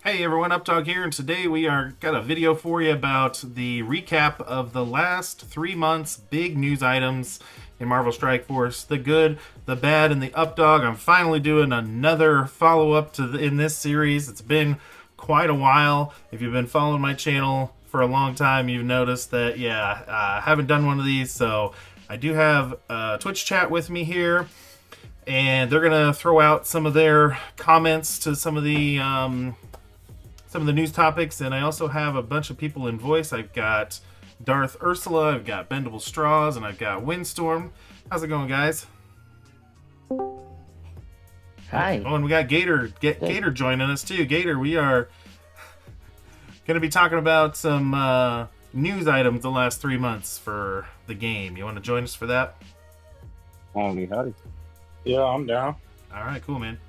Hey everyone, Updog here, and today we are got a video for you about the recap of the last 3 months big news items in Marvel Strike Force, the good, the bad, and the Updog. I'm finally doing another follow-up in this series. It's been quite a while. If you've been following my channel for a long time, you've noticed that I haven't done one of these. So I do have Twitch chat with me here, and they're gonna throw out some of their comments to some of the news topics, and I also have a bunch of people in voice. I've got Darth Ursula, I've got Bendable Straws, and I've got Windstorm. How's it going, guys? Hi. Oh, and we got Gator. Gator joining us too. Gator, we are going to be talking about some news items the last 3 months for the game. You want to join us for that? Howdy, howdy. Yeah, I'm down. All right, cool, man.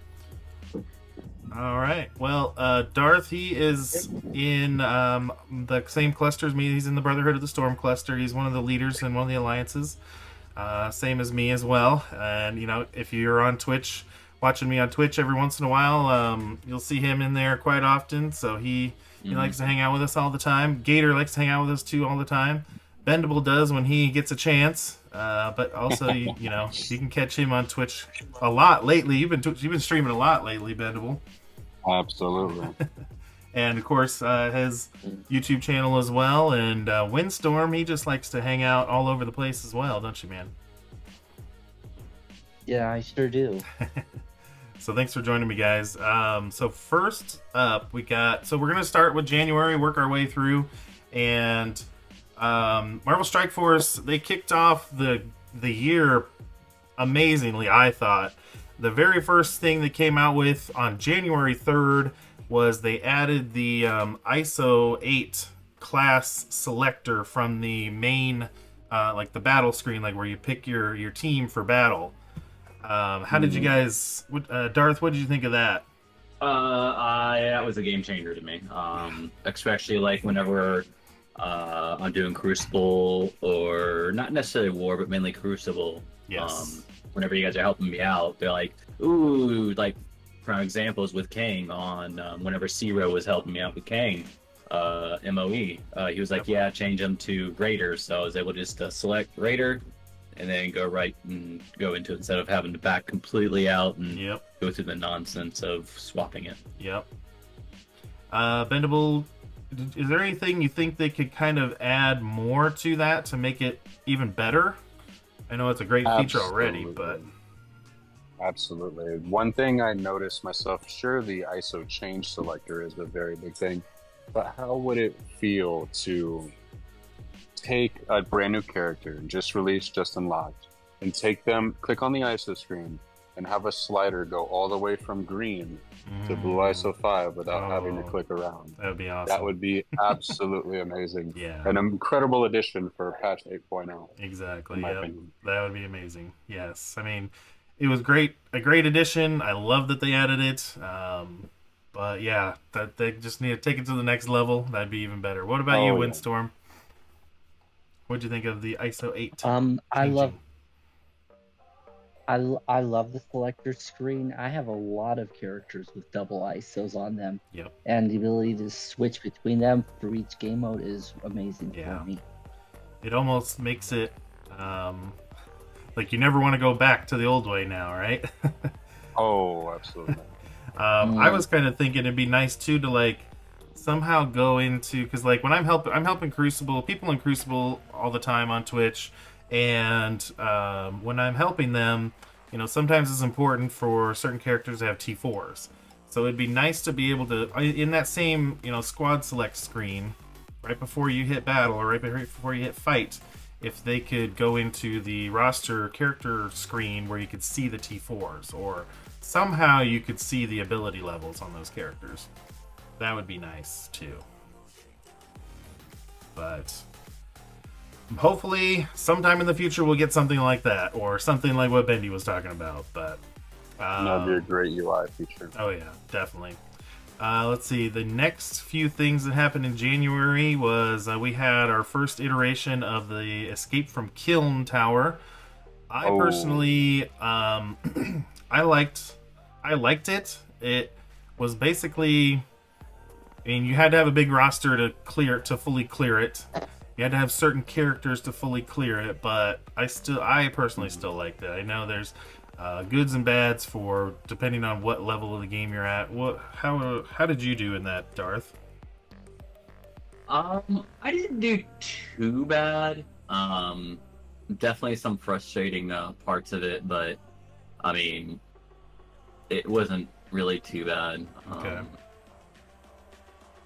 All right. Well, Darth, he is in the same cluster as me. He's in the Brotherhood of the Storm cluster. He's one of the leaders in one of the alliances. Same as me as well. And, you know, if you're on Twitch, watching me on Twitch every once in a while, you'll see him in there quite often. So he likes to hang out with us all the time. Gator likes to hang out with us too all the time. Bendable does when he gets a chance. But also, you can catch him on Twitch a lot lately. You've been streaming a lot lately, Bendable. Absolutely. And of course, his YouTube channel as well. And Windstorm, he just likes to hang out all over the place as well, don't you, man? Yeah, I sure do. So thanks for joining me, guys. So first up, we're gonna start with January, work our way through, and Marvel Strike Force, they kicked off the year amazingly, I thought. The very first thing they came out with on January 3rd was they added the ISO 8 class selector from the main, like the battle screen, like where you pick your team for battle. How did you guys, Darth, what did you think of that? That was a game changer to me. Especially like whenever I'm doing Cruicble, or not necessarily War, but mainly Crucible. Yes. Whenever you guys are helping me out, they're like, ooh, like prime examples with Kang on whenever Zero was helping me out with Kang, MOE. He was like, yeah, change them to Raider. So I was able to just select Raider and then go right and go into it instead of having to back completely out and go through the nonsense of swapping it. Yep. Bendable, is there anything you think they could kind of add more to that to make it even better? I know it's a great feature already, but... Absolutely. One thing I noticed myself, sure, the ISO change selector is a very big thing, but how would it feel to take a brand new character, just released, just unlocked, and take them, click on the ISO screen, and have a slider go all the way from green to blue ISO 5 without having to click around? That would be awesome. That would be absolutely amazing. Yeah. An incredible addition for patch 8.0. Exactly. My Yep. opinion. That would be amazing. Yes. I mean, it was a great addition. I love that they added it. But yeah, that they just need to take it to the next level. That'd be even better. What about you, yeah. Windstorm? What'd you think of the ISO 8? I love the selector screen. I have a lot of characters with double ISOs on them. Yep. And the ability to switch between them for each game mode is amazing Yeah. for me. It almost makes it like you never want to go back to the old way now, right? Oh, absolutely. I was kind of thinking it'd be nice too to like somehow go into, because like when I'm helping Crucible, people in Crucible all the time on Twitch, and when I'm helping them, sometimes it's important for certain characters to have T4s. So it'd be nice to be able to, in that same squad select screen, right before you hit battle or right before you hit fight, if they could go into the roster character screen where you could see the T4s, or somehow you could see the ability levels on those characters. That would be nice too. But hopefully sometime in the future we'll get something like that, or something like what Bendy was talking about. But that'd be a great UI feature. Oh yeah, definitely. Let's see, the next few things that happened in January was we had our first iteration of the Escape from Kyln tower. I personally I liked it. It was basically mean, you had to have a big roster to fully clear it. You had to have certain characters to fully clear it, but I personally still like that. I know there's goods and bads for depending on what level of the game you're at. How did you do in that, Darth? I didn't do too bad. Definitely some frustrating parts of it, but I mean, it wasn't really too bad. Okay.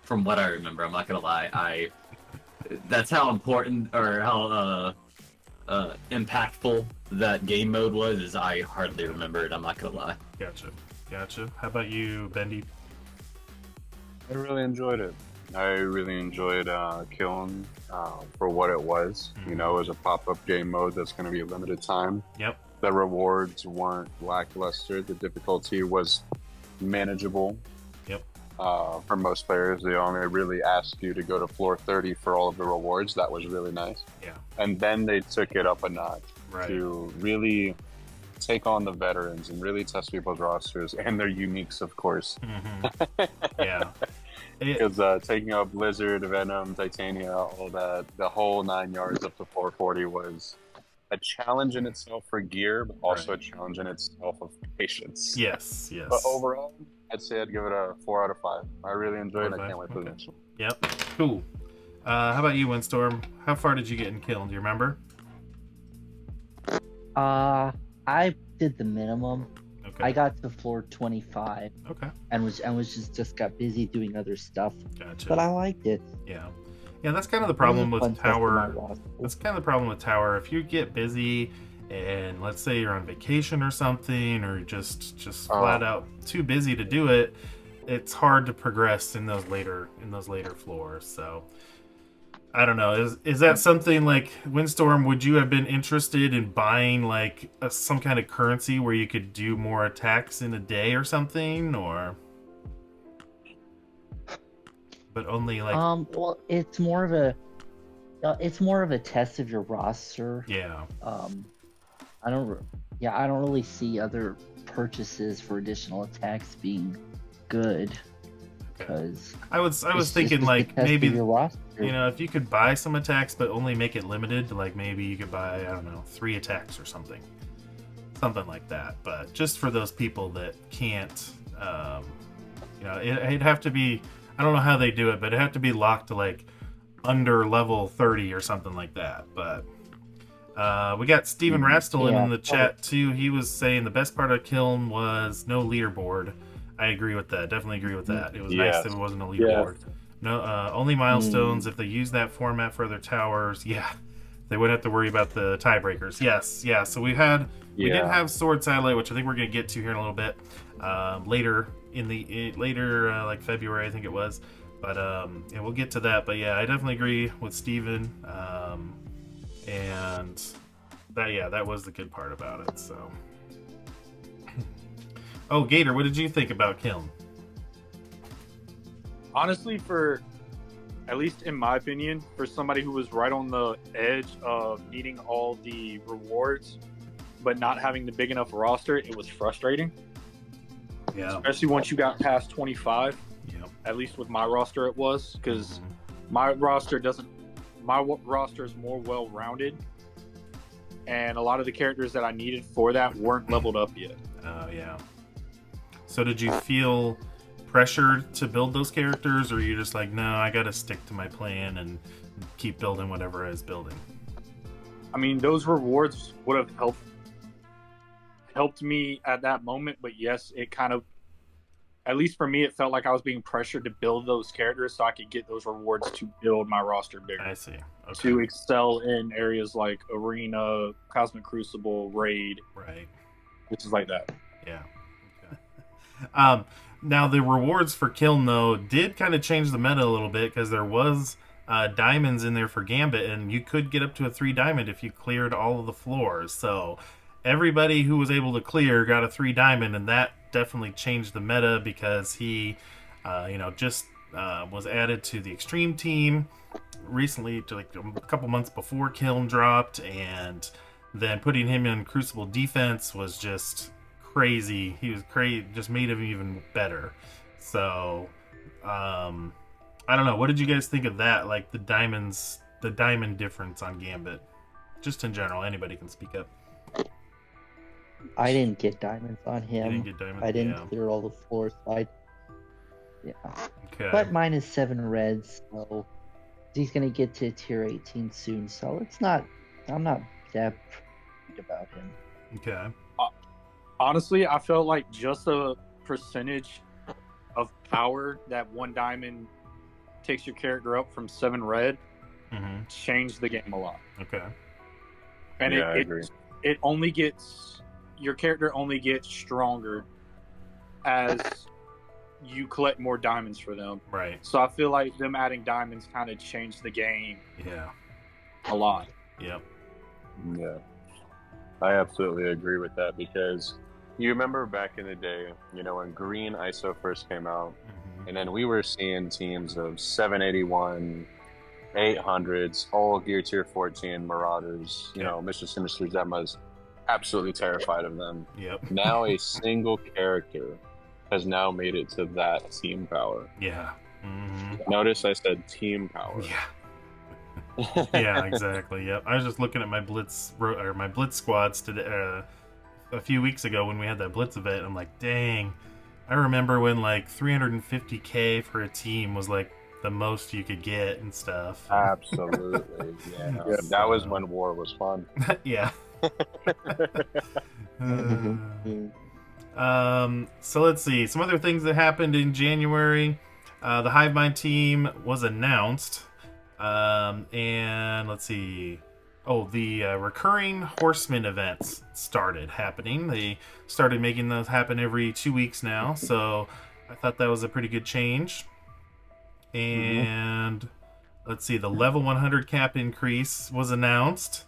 From what I remember, I'm not gonna lie. That's how important or how impactful that game mode was. Is I hardly remember it. I'm not gonna lie. Gotcha. How about you, Bendy? I really enjoyed it. I really enjoyed Kyln for what it was. Mm-hmm. You know, it was a pop-up game mode that's going to be a limited time. Yep. The rewards weren't lackluster. The difficulty was manageable. Yep. For most players, they only really asked you to go to floor 30 for all of the rewards. That was really nice. Yeah. And then they took it up a notch to really take on the veterans and really test people's rosters and their uniques, of course. Mm-hmm. Yeah. Because taking up Blizzard, Venom, Titania, all that, the whole 9 yards up to 440 was a challenge in itself for gear, but also a challenge in itself of patience. Yes. But overall, I'd say I'd give it a 4 out of 5. I really enjoyed it. I can't wait for the next one. Yep. Cool. How about you, Windstorm? How far did you get in Kyln? Do you remember? I did the minimum. Okay. I got to floor 25. Okay. And was just got busy doing other stuff. Gotcha. But I liked it. Yeah. Yeah, that's kind of the problem with Tower. That's kind of the problem with Tower. If you get busy and let's say you're on vacation or something, or just flat out too busy to do it, it's hard to progress in those later floors. So I don't know. Is that something like Windstorm? Would you have been interested in buying like some kind of currency where you could do more attacks in a day or something, or? But only like. Well, it's more of a test of your roster. Yeah. I don't really see other purchases for additional attacks being good. Because I was thinking like maybe you know, if you could buy some attacks but only make it limited to like maybe you could buy, I don't know, 3 attacks or something like that. But just for those people that can't, you know, it'd have to be, I don't know how they do it, but it'd have to be locked to like under level 30 or something like that. But we got Steven Rastelin in the chat too. He was saying the best part of Kyln was no leaderboard. I agree with that. Definitely agree with that. It was nice that it wasn't a leaderboard. No, only milestones. If they use that format for other towers, they wouldn't have to worry about the tiebreakers. Yes. So we did have Sword Satellite, which I think we're gonna get to here in a little bit, later like February, I think it was. But yeah, we'll get to that. But yeah, I definitely agree with Steven. And that was the good part about it. So. Oh, Gator, what did you think about Kyln? Honestly, for at least in my opinion, for somebody who was right on the edge of needing all the rewards but not having the big enough roster, it was frustrating. Yeah. Especially once you got past 25. Yeah. At least with my roster it was, because my roster is more well-rounded, and a lot of the characters that I needed for that weren't leveled up yet. Oh, yeah. So did you feel pressured to build those characters, or are you just like, no, I got to stick to my plan and keep building whatever I was building? I mean, those rewards would have helped me at that moment, but yes, it kind of, at least for me, it felt like I was being pressured to build those characters so I could get those rewards to build my roster bigger. I see. Okay. To excel in areas like Arena, Cosmic Crucible, Raid. Right. Which is like that. Yeah. Okay. Now the rewards for Kyln though did kind of change the meta a little bit, because there was diamonds in there for Gambit, and you could get up to a 3 diamond if you cleared all of the floors. So everybody who was able to clear got a 3 diamond, and that definitely changed the meta, because he was added to the extreme team recently, to like a couple months before Kyln dropped, and then putting him in Crucible defense was just crazy. He was crazy, just made him even better. So I don't know. What did you guys think of that? Like the diamond difference on Gambit, just in general. Anybody can speak up. I didn't get diamonds on You him. didn't get diamonds. I didn't Yeah. clear all the floors. Yeah. Okay. But mine is 7 reds, so he's gonna get to tier 18 soon. So I'm not that worried about him. Okay. Honestly, I felt like just a percentage of power that 1 diamond takes your character up from 7 red Mm-hmm. changed the game a lot. Okay. And Yeah, I agree. it only gets, your character only gets stronger as you collect more diamonds for them. Right. So I feel like them adding diamonds kind of changed the game Yeah. a lot. Yep. Yeah, I absolutely agree with that because you remember back in the day, when green ISO first came out, Mm-hmm. and then we were seeing teams of 781, 800s, all gear tier 14 Marauders, Mr. Sinister's Emma's absolutely terrified of them. Yep. Now a single character has now made it to that team power. Yeah. Mm-hmm. Notice I said team power. Yeah. Yeah. Exactly. Yep. I was just looking at my blitz squads today, a few weeks ago when we had that blitz event. I'm like, dang. I remember when like 350k for a team was like the most you could get and stuff. Absolutely. Yeah. That was when war was fun. Yeah. Mhm. So let's see some other things that happened in January. The Hivemind team was announced, and let's see. Oh, the recurring Horseman events started happening. They started making those happen every 2 weeks now, so I thought that was a pretty good change. And let's see, the level 100 cap increase was announced.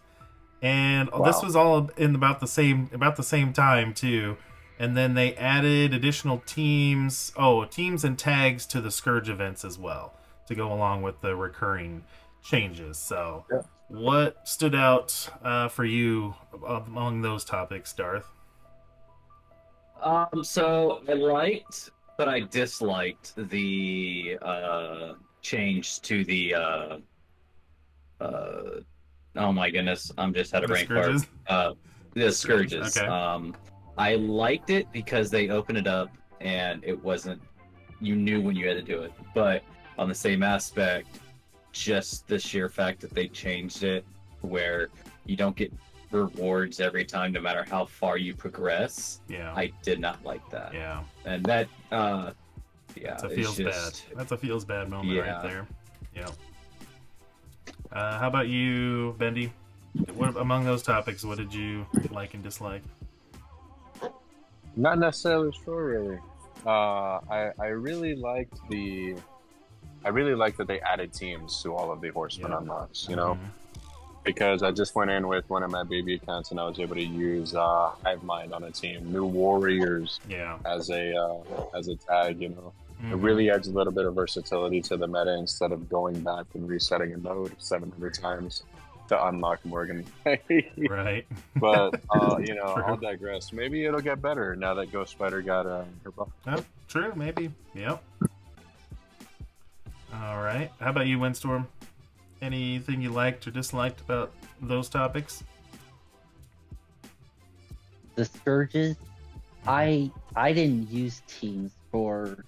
And this was all in about the same time too. And then they added additional teams and tags to the Scouge events as well to go along with the recurring changes. So, what stood out for you among those topics, Darth? So I liked, but I disliked the change to the oh my goodness, I'm just had a The brain fart. Scourges? The Scourges. Okay. I liked it because they opened it up and it wasn't, you knew when you had to do it. But on the same aspect, just the sheer fact that they changed it where you don't get rewards every time no matter how far you progress. Yeah. I did not like that. Yeah. And that That's a feels bad. That's a feels bad moment right there. Yeah. How about you, Bendy? What among those topics? What did you like and dislike? Not necessarily sure, really. I really liked that they added teams to all of the Horseman unlocks. Because I just went in with one of my baby accounts and I was able to use Hivemind on a team, new Warriors as a tag. It really adds a little bit of versatility to the meta instead of going back and resetting a node 700 times to unlock Morgan. Right. But I'll digress. Maybe it'll get better now that Ghost Spider got her buff. Oh, true, maybe. Yep. All right. How about you, Windstorm? Anything you liked or disliked about those topics? The Scourges, I didn't use teams for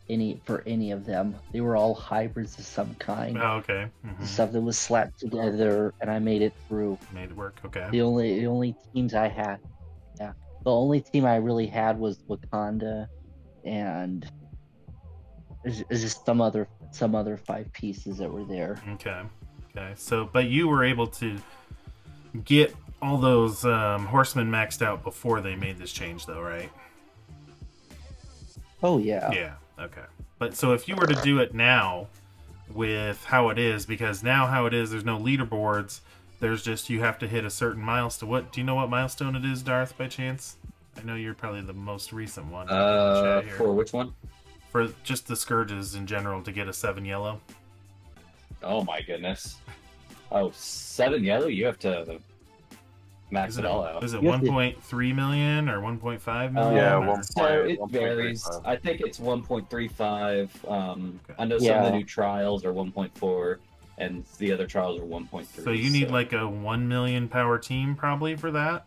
any of them. They were all hybrids of some kind. Oh, okay. Stuff that was slapped together, and I made it through. Made it work. Okay. The only teams I had, the only team I really had was Wakanda, and it's just some other 5 pieces that were there. Okay. So, but you were able to get all those horsemen maxed out before they made this change, though, right? Oh yeah. Yeah. Okay. But so if you were to do it now with how it is, because now how it is, there's no leaderboards. There's just you have to hit a certain milestone. Do you know what milestone it is, Darth, by chance? I know you're probably the most recent one. For which one? For just the Scourges in general to get a 7 yellow. Oh my goodness. Oh, 7 yellow? You have to max Is it it, all out. is it You have to- 1.3 million or 1.5 million? Yeah, or- So it 1.35. varies. I think it's 1.35. I know some of Yeah. the new trials are 1.4, and the other trials are 1.3. So you need like a 1 million power team probably for that?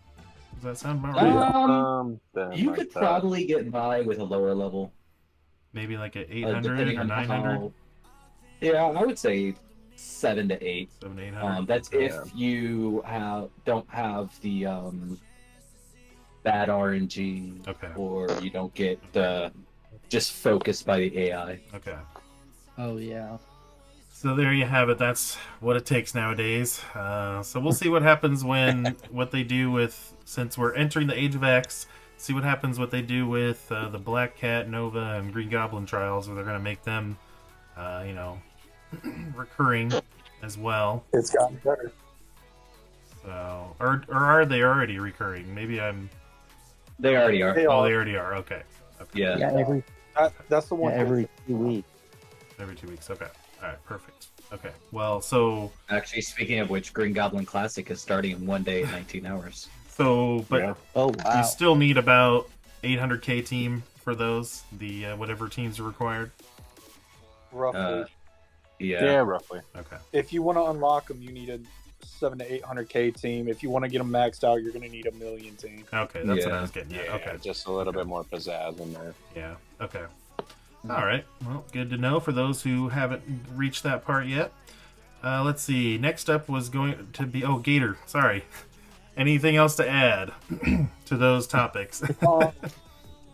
Does that sound about right? Something You like could that. probably get by with a lower level. Maybe like a 800 Depending or on 900? how. Yeah, I would say 7 to 8. 700, 800? That's Okay. if you don't have the bad RNG, Okay. or you don't get just focused by the AI. Okay. Oh yeah. So there you have it. That's what it takes nowadays. So we'll see what happens what they do with, since we're entering the Age of X, see what happens what they do with the Black Cat, Nova, and Green Goblin trials, where they're going to make them, recurring as well. It's gotten better. So, or are they already recurring? Maybe I'm. They already are. They Oh, are. they already are. Okay. Yeah. Yeah, every That's the one. every 2 weeks. Every 2 weeks. Okay. All right. Perfect. Okay. Well, so Actually, speaking of which, Green Goblin Classic is starting in 1 day and 19 hours. but Yeah. Oh wow. you still need about 800k team for those. The whatever teams are required. roughly. Yeah, roughly. Okay. If you want to unlock them, you need a 700 to 800k team. If you want to get them maxed out, you're going to need a million team. Okay. That's what I Yeah. was getting at. Yeah, Okay. just a little bit more pizzazz in there. Yeah. Okay. All right. Well, good to know for those who haven't reached that part yet. Let's see. Next up was going to be Gator. Sorry. Anything else to add to those topics?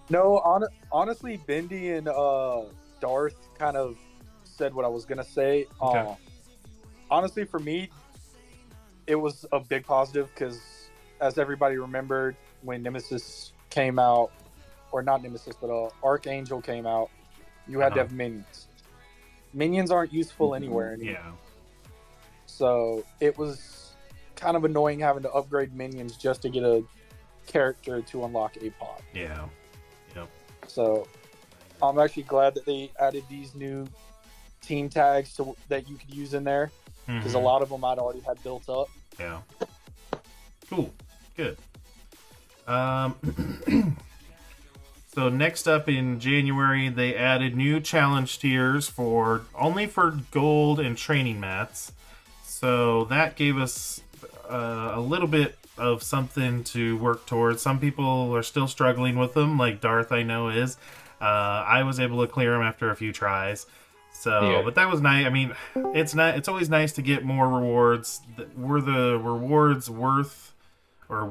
No, honestly, Bendy and Darth kind of said what I was gonna say. Okay. Honestly, for me, it was a big positive because, as everybody remembered, when Nemesis came out, or not Nemesis, but Archangel came out, you had to have minions. Minions aren't useful anywhere anymore. Yeah. So it was kind of annoying having to upgrade minions just to get a character to unlock a pod. Yeah. Yep. So I'm actually glad that they added these new team tags that you could use in there, because a Mhm. lot of them I'd already had built up. Yeah. Cool. Good. So next up in January, they added new challenge tiers only for gold and training mats. So that gave us a little bit of something to work towards. Some people are still struggling with them, like Darth I know is. I was able to clear them after a few tries. So, Yeah. but that was nice. I mean, it's always nice to get more rewards. Were the rewards worth, or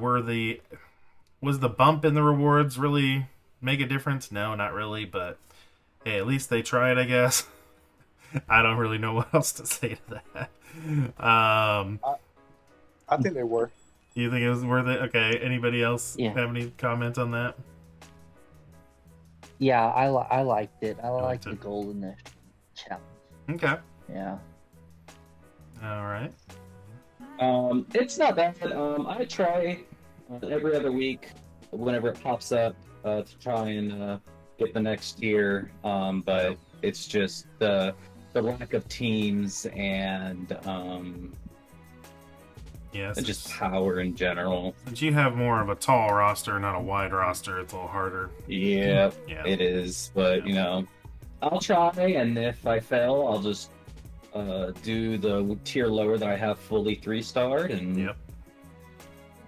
was the bump in the rewards really make a difference? No, not really, but hey, at least they tried, I guess. I don't really know what else to say to that. I think they were. You think it was worth it? Okay, anybody else Yeah. have any comment on that? Yeah, I liked it. I liked liked the it. golden challenge. Okay. Yeah. All right. It's not bad. I try every other week, whenever it pops up, to try and get the next tier. But it's just the lack of teams and Yes. just power in general. Since you have more of a tall roster, not a wide roster, it's a little harder. Yeah, Yeah. it is. But I'll try, and if I fail, I'll just do the tier lower that I have fully 3-starred. And Yep.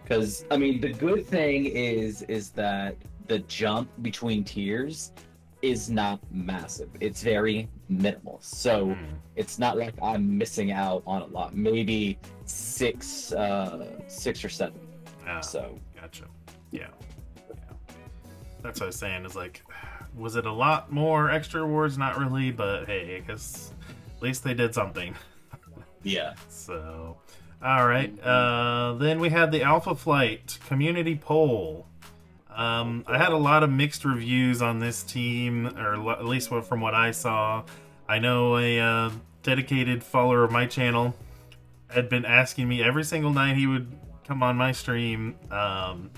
because I mean, the good thing is that the jump between tiers is not massive. It's very minimal. So Mm. it's not like I'm missing out on a lot. Maybe six or 7. Ah, So gotcha. Yeah. That's what I was saying. Is like, was it a lot more extra rewards? Not really, but hey, I guess at least they did something. yeah. So, all right. Then we had the Alpha Flight community poll. I had a lot of mixed reviews on this team, or at least from what I saw. I know a dedicated follower of my channel had been asking me every single night he would come on my stream.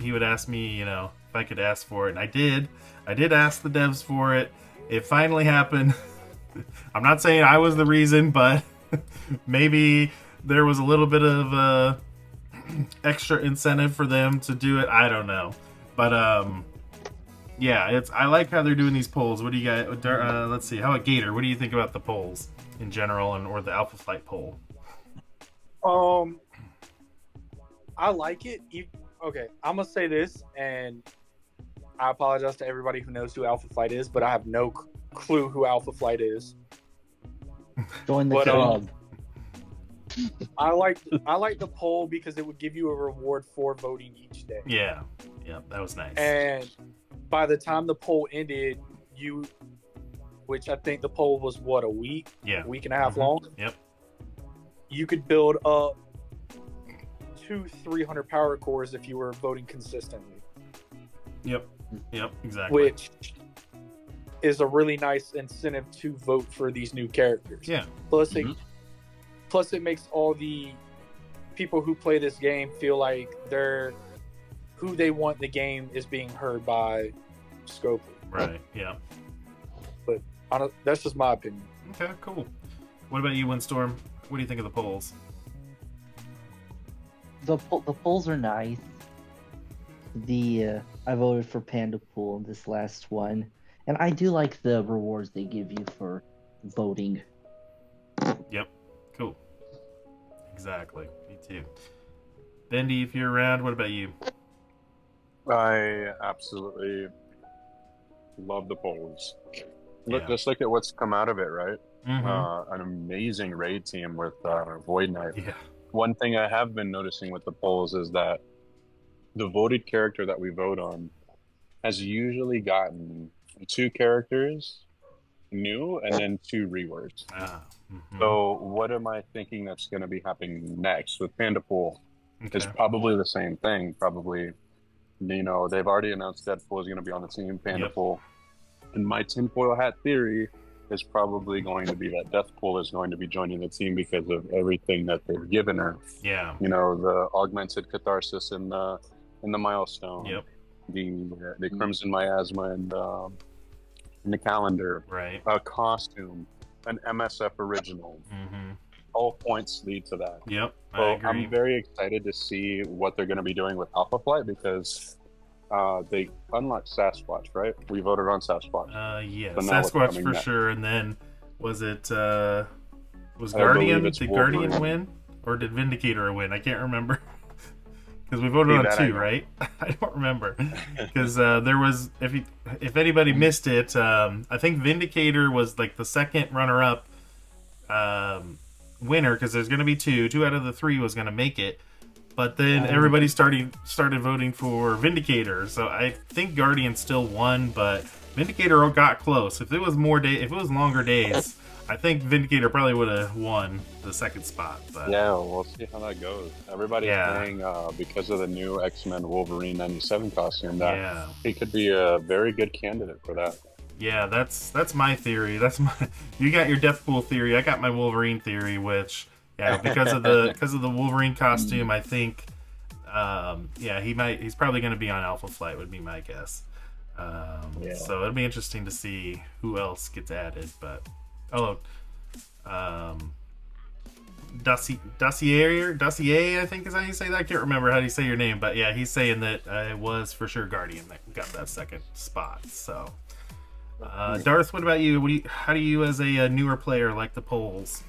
He would ask me, if I could ask for it, and I did. I did ask the devs for it. It finally happened. I'm not saying I was the reason, but maybe there was a little bit of extra incentive for them to do it. I don't know, but yeah, I like how they're doing these polls. What do you got? Let's see. How about Gator? What do you think about the polls in general, or the Alpha Flight poll? I like it. Okay, I'm gonna say this, and I apologize to everybody who knows who Alpha Flight is, but I have no clue who Alpha Flight is. Join the But, club. I like the poll because it would give you a reward for voting each day. Yeah, that was nice. And by the time the poll ended, which I think the poll was what, a week and a half long. Yep. You could build up 200-300 power cores if you were voting consistently. Yep, exactly. Which is a really nice incentive to vote for these new characters. Yeah. Plus it makes all the people who play this game feel like who they want the game is being heard by Scouge. Right, yeah. But that's just my opinion. Okay, cool. What about you, Windstorm? What do you think of the polls? The polls are nice. I voted for Panda Pool in this last one, and I do like the rewards they give you for voting. Yep, cool. Exactly, me too. Bendy, if you're around, what about you? I absolutely love the polls. Just look at what's come out of it, right? Mm-hmm. An amazing raid team with Void Knight. Yeah. One thing I have been noticing with the polls is that the voted character that we vote on has usually gotten 2 characters new and then 2 rewords. So what am I thinking that's going to be happening next with Panda Pool? Okay. It's probably the same thing. Probably, they've already announced Deadpool is going to be on the team, Panda Pool. And my tinfoil hat theory is probably going to be that Deathpool is going to be joining the team because of everything that they've given her. Yeah. The augmented catharsis in the milestone. Yep. The Crimson Miasma and the calendar. Right. A costume, an MSF original. Mm-hmm. All points lead to that. Yep. So I agree. I'm very excited to see what they're going to be doing with Alpha Flight because they unlocked Sasquatch, right? We voted on Sasquatch. Yeah, So now what's Sasquatch coming for next? sure. And then was it was I Guardian? believe it's Did Guardian Wolverine. win, or did Vindicator win? I can't remember because we voted See, on that I 2, know. right? I don't remember because there was if anybody missed it, I think Vindicator was like the second runner-up winner because there's going to be 2 out of the 3 was going to make it. But then everybody started voting for Vindicator, so I think Guardian still won, but Vindicator got close. If it was longer days, I think Vindicator probably would have won the second spot. But Yeah, we'll see how that goes. Everybody's saying because of the new X-Men Wolverine 97 costume that he could be a very good candidate for that. Yeah, that's my theory. You got your Deathpool theory. I got my Wolverine theory, which because of the Wolverine costume, I think he's probably going to be on Alpha Flight would be my guess. So it'll be interesting to see who else gets added. But Dossier, I think is how you say that. I can't remember how you say your name, but yeah, he's saying that it was for sure Guardian that got that second spot. So, Darth, what about you? How do you, as a newer player, like the polls?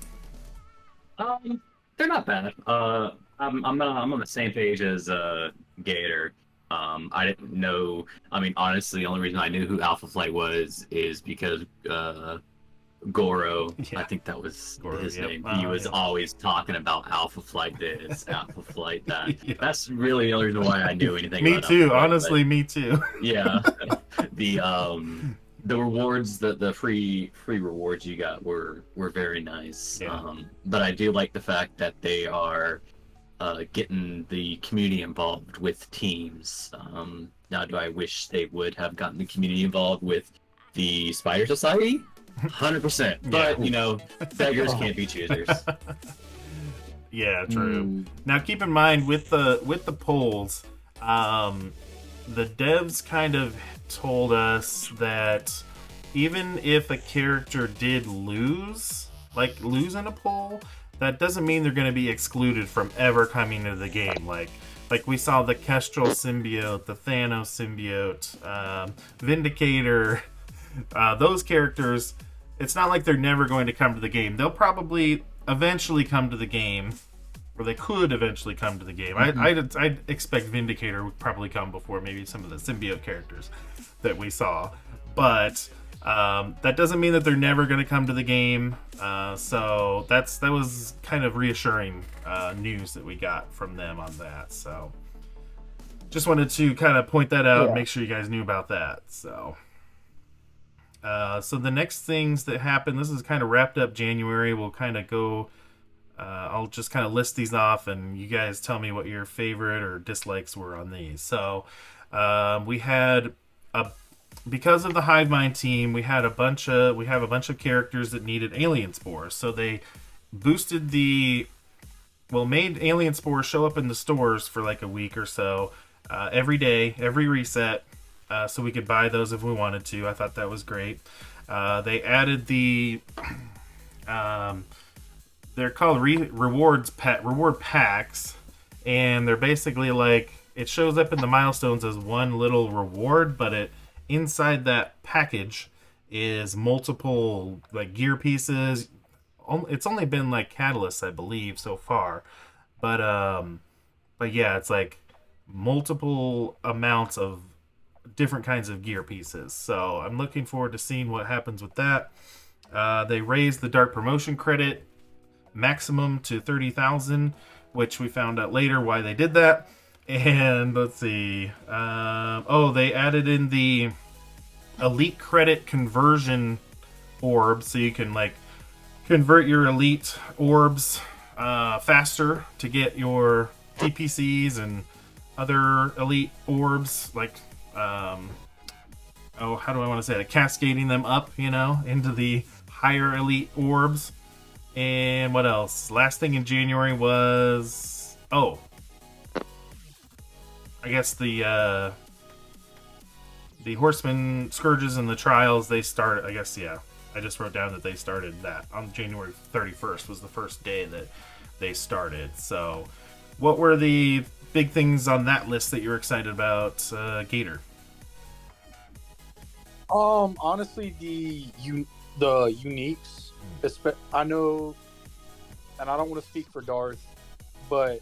They're not bad. I'm on the same page as Gator. I didn't know. I mean, honestly, the only reason I knew who Alpha Flight was is because Goro, I think that was his name. He was always talking about Alpha Flight this, Alpha Flight that. That's really the only reason why I knew anything. Me about too. Alpha Flight, Honestly, me too. Yeah. The rewards, the free rewards you got were very nice. Yeah. But I do like the fact that they are getting the community involved with teams. Now, do I wish they would have gotten the community involved with the Spider Society? 100%. But beggars can't be choosers. Yeah, true. Now, keep in mind with the polls, the devs kind of told us that even if a character did lose in a poll, that doesn't mean they're going to be excluded from ever coming into the game. Like we saw the Kestrel symbiote, the Thanos symbiote, Vindicator, those characters. It's not like they're never going to come to the game. They'll probably eventually come to the game, or they could eventually come to the game. I'd expect Vindicator would probably come before maybe some of the symbiote characters that we saw. But that doesn't mean that they're never going to come to the game. So that was kind of reassuring news that we got from them on that. So just wanted to kind of point that out, make sure you guys knew about that. So the next things that happened, this is kind of wrapped up January. We'll kind of go, I'll just kind of list these off and you guys tell me what your favorite or dislikes were on these. So we had because of the Hive Mind team, we have a bunch of characters that needed alien spores. So they boosted made alien spores show up in the stores for like a week or so, every day, every reset, so we could buy those if we wanted to. I thought that was great. They added they're called reward packs, and they're basically like, it shows up in the milestones as one little reward, but inside that package is multiple like gear pieces. It's only been like catalysts, I believe, so far, but yeah, it's like multiple amounts of different kinds of gear pieces. So I'm looking forward to seeing what happens with that. They raised the Dark Promotion credit maximum to 30,000, which we found out later why they did that. And let's see. They added in the elite credit conversion orb, so you can like convert your elite orbs faster to get your TPCs and other elite orbs. Like, how do I want to say it? Cascading them up, into the higher elite orbs. And what else? Last thing in January was I guess the Horseman Scourges and the Trials, they start, I guess, yeah. I just wrote down that they started that on January 31st was the first day that they started. So what were the big things on that list that you're excited about, Gator? Honestly, the uniques, I know, and I don't want to speak for Darth, but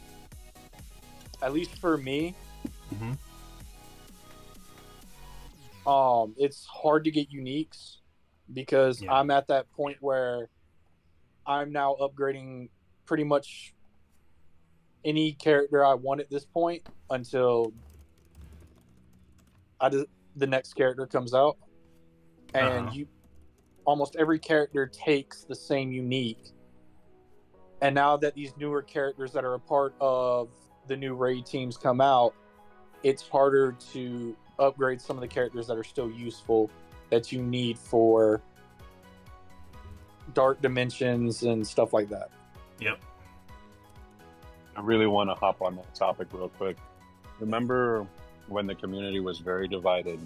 at least for me, it's hard to get uniques because I'm at that point where I'm now upgrading pretty much any character I want at this point until the next character comes out, and almost every character takes the same unique. And now that these newer characters that are a part of the new raid teams come out, it's harder to upgrade some of the characters that are still useful that you need for dark dimensions and stuff like that. Yep. I really want to hop on that topic real quick. Remember when the community was very divided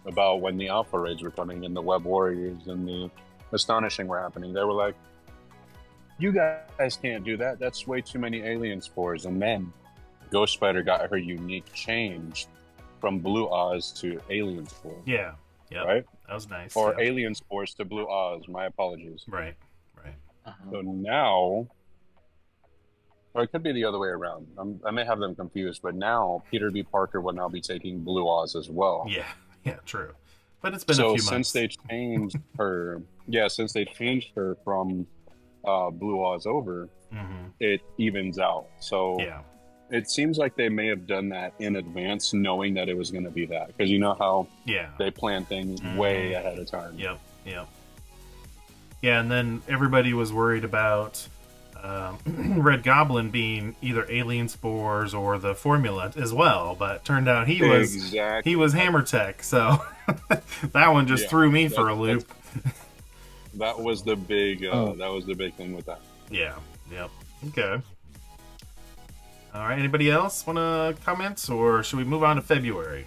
about when the Alpha raids were coming and the Web Warriors and the Astonishing were happening? They were like, you guys can't do that. That's way too many alien spores. And then Ghost Spider got her unique changed from Blue Oz to alien spores. Yeah. Yeah. Right? That was nice. Or alien spores to Blue Oz. My apologies. Right. So now, or it could be the other way around. I may have them confused, but now Peter B. Parker will now be taking Blue Oz as well. Yeah, true. But it's been a few months. So since they changed her, from Blue Oz over, it evens out. So it seems like they may have done that in advance, knowing that it was going to be that. Because you know how they plan things way ahead of time. Yep. Yeah, and then everybody was worried about Red Goblin being either alien spores or the formula as well, but turned out he was Hammer Tech, so that one just threw me for a loop. That was the big thing with that. Yeah. Yep. Okay. All right. Anybody else want to comment, or should we move on to February?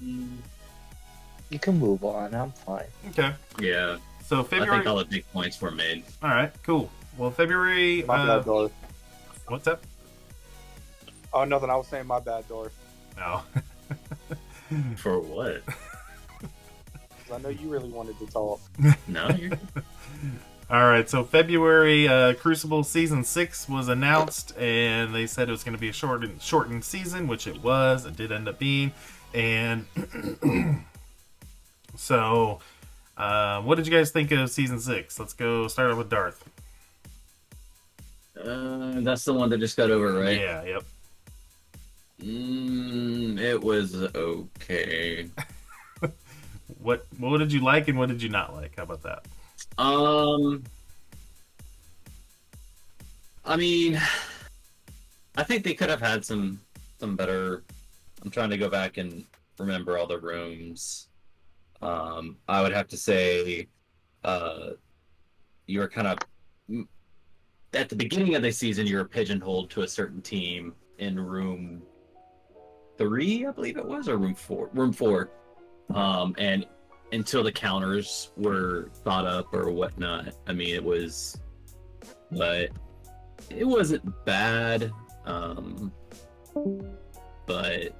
You can move on. I'm fine. Okay. Yeah. So I February. think all the big points were made. All right, cool. Well, February. My bad, Dor. What's that? Oh, nothing. I was saying my bad, Dor. No. For what? 'Cause I know you really wanted to talk. No, you're... All right, so February Crucible Season 6 was announced, and they said it was going to be a shortened season, which it was. It did end up being. And so, what did you guys think of Season 6? Let's go start off with Darth. That's the one that just got over, right? Yeah, yep. It was okay. What did you like and what did you not like? How about that? I mean, I think they could have had some better. I'm trying to go back and remember all the rooms. I would have to say, you were kind of at the beginning of the season. You were pigeonholed to a certain team in room 3, I believe it was, or room 4. Room 4, and until the counters were thought up or whatnot. I mean, it was, but it wasn't bad. But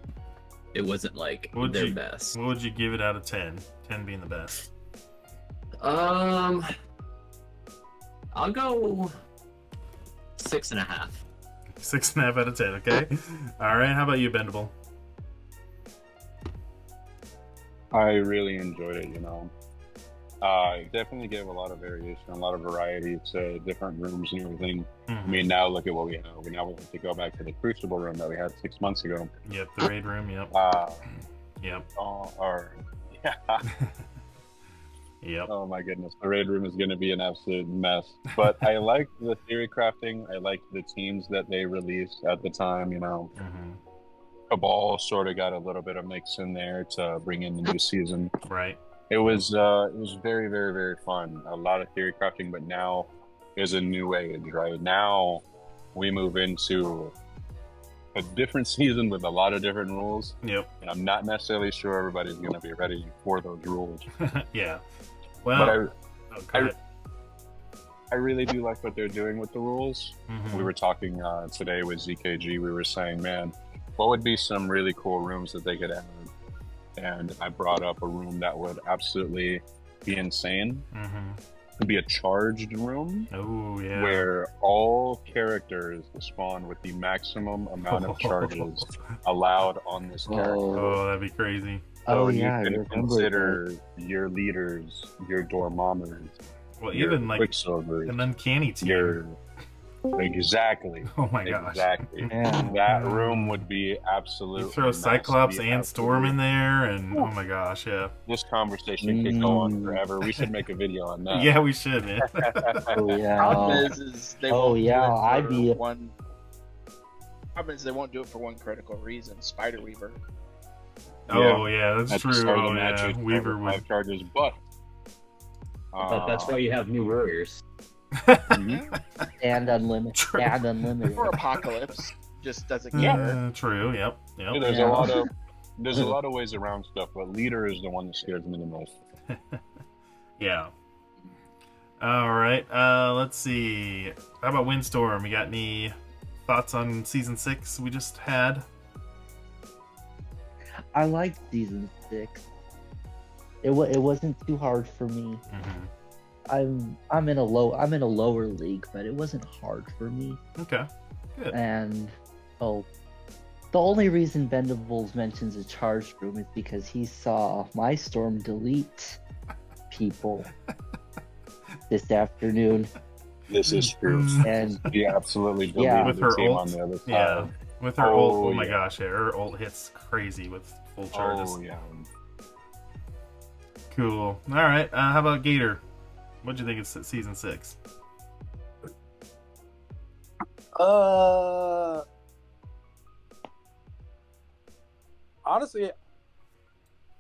it wasn't like their best. What would you give it out of 10? 10 being the best. I'll go 6.5. 6.5 out of 10, okay? All right, how about you, Bendable? I really enjoyed it, it definitely gave a lot of variation, a lot of variety to different rooms and everything. Mm-hmm. I mean, now look at what we have. Now we have to go back to the Crucible room that we had 6 months ago. Yep, the raid room, yep. Yep. Yeah. Yep. Oh my goodness, the raid room is going to be an absolute mess. But I liked the theory crafting. I liked the teams that they released at the time. Mm-hmm. Cabal sort of got a little bit of mix in there to bring in the new season. Right. It was very, very, very fun. A lot of theory crafting, but now is a new age, right? Now we move into a different season with a lot of different rules. Yep. And I'm not necessarily sure everybody's going to be ready for those rules. Yeah. Well, but I really do like what they're doing with the rules. Mm-hmm. We were talking today with ZKG. We were saying, man, what would be some really cool rooms that they could add? And I brought up a room that would absolutely be insane. Mm-hmm. It'd be a charged room. Oh, yeah. Where all characters spawn with the maximum amount of charges allowed on this character. Oh, that'd be crazy. So yeah, I you can remember consider your leaders, your Dormammuers, Well, your even like Quicksilvers, an uncanny team. your Exactly. Oh my gosh. Exactly. Yeah. That room would be absolutely. You throw Cyclops and Storm in there, and oh my gosh, yeah. This conversation could go on forever. We should make a video on that. Yeah, we should, man. Oh yeah. Problem is they Oh, won't yeah, do it I'd for be- one. Problem is they won't do it for one critical reason. Spider Weaver. Oh yeah, that's At the true. start of the Oh match, yeah, you start Weaver with would. 5 charges, but. But that's why you have new warriors. Mhm. And unlimited. True. And unlimited. Or Apocalypse just doesn't care. True. Yep. Yeah, Yep. there's Yeah. a lot of ways around stuff, but leader is the one that scares me the most. Yeah. All right. Let's see. How about Windstorm? You got any thoughts on season 6 we just had? I liked season 6. It wasn't too hard for me. Mm-hmm. I'm in a lower league, but it wasn't hard for me. Okay. Good. And the only reason Bendables mentions a charged room is because he saw my Storm delete people this afternoon, This is true. and He absolutely deleted Yeah. With the her team ult? on the other side. Yeah. With her Oh, ult, oh my yeah. gosh, yeah, her ult hits crazy with full charges. Oh, yeah. Cool. All right. How about Gator? What'd you think of season 6? Honestly,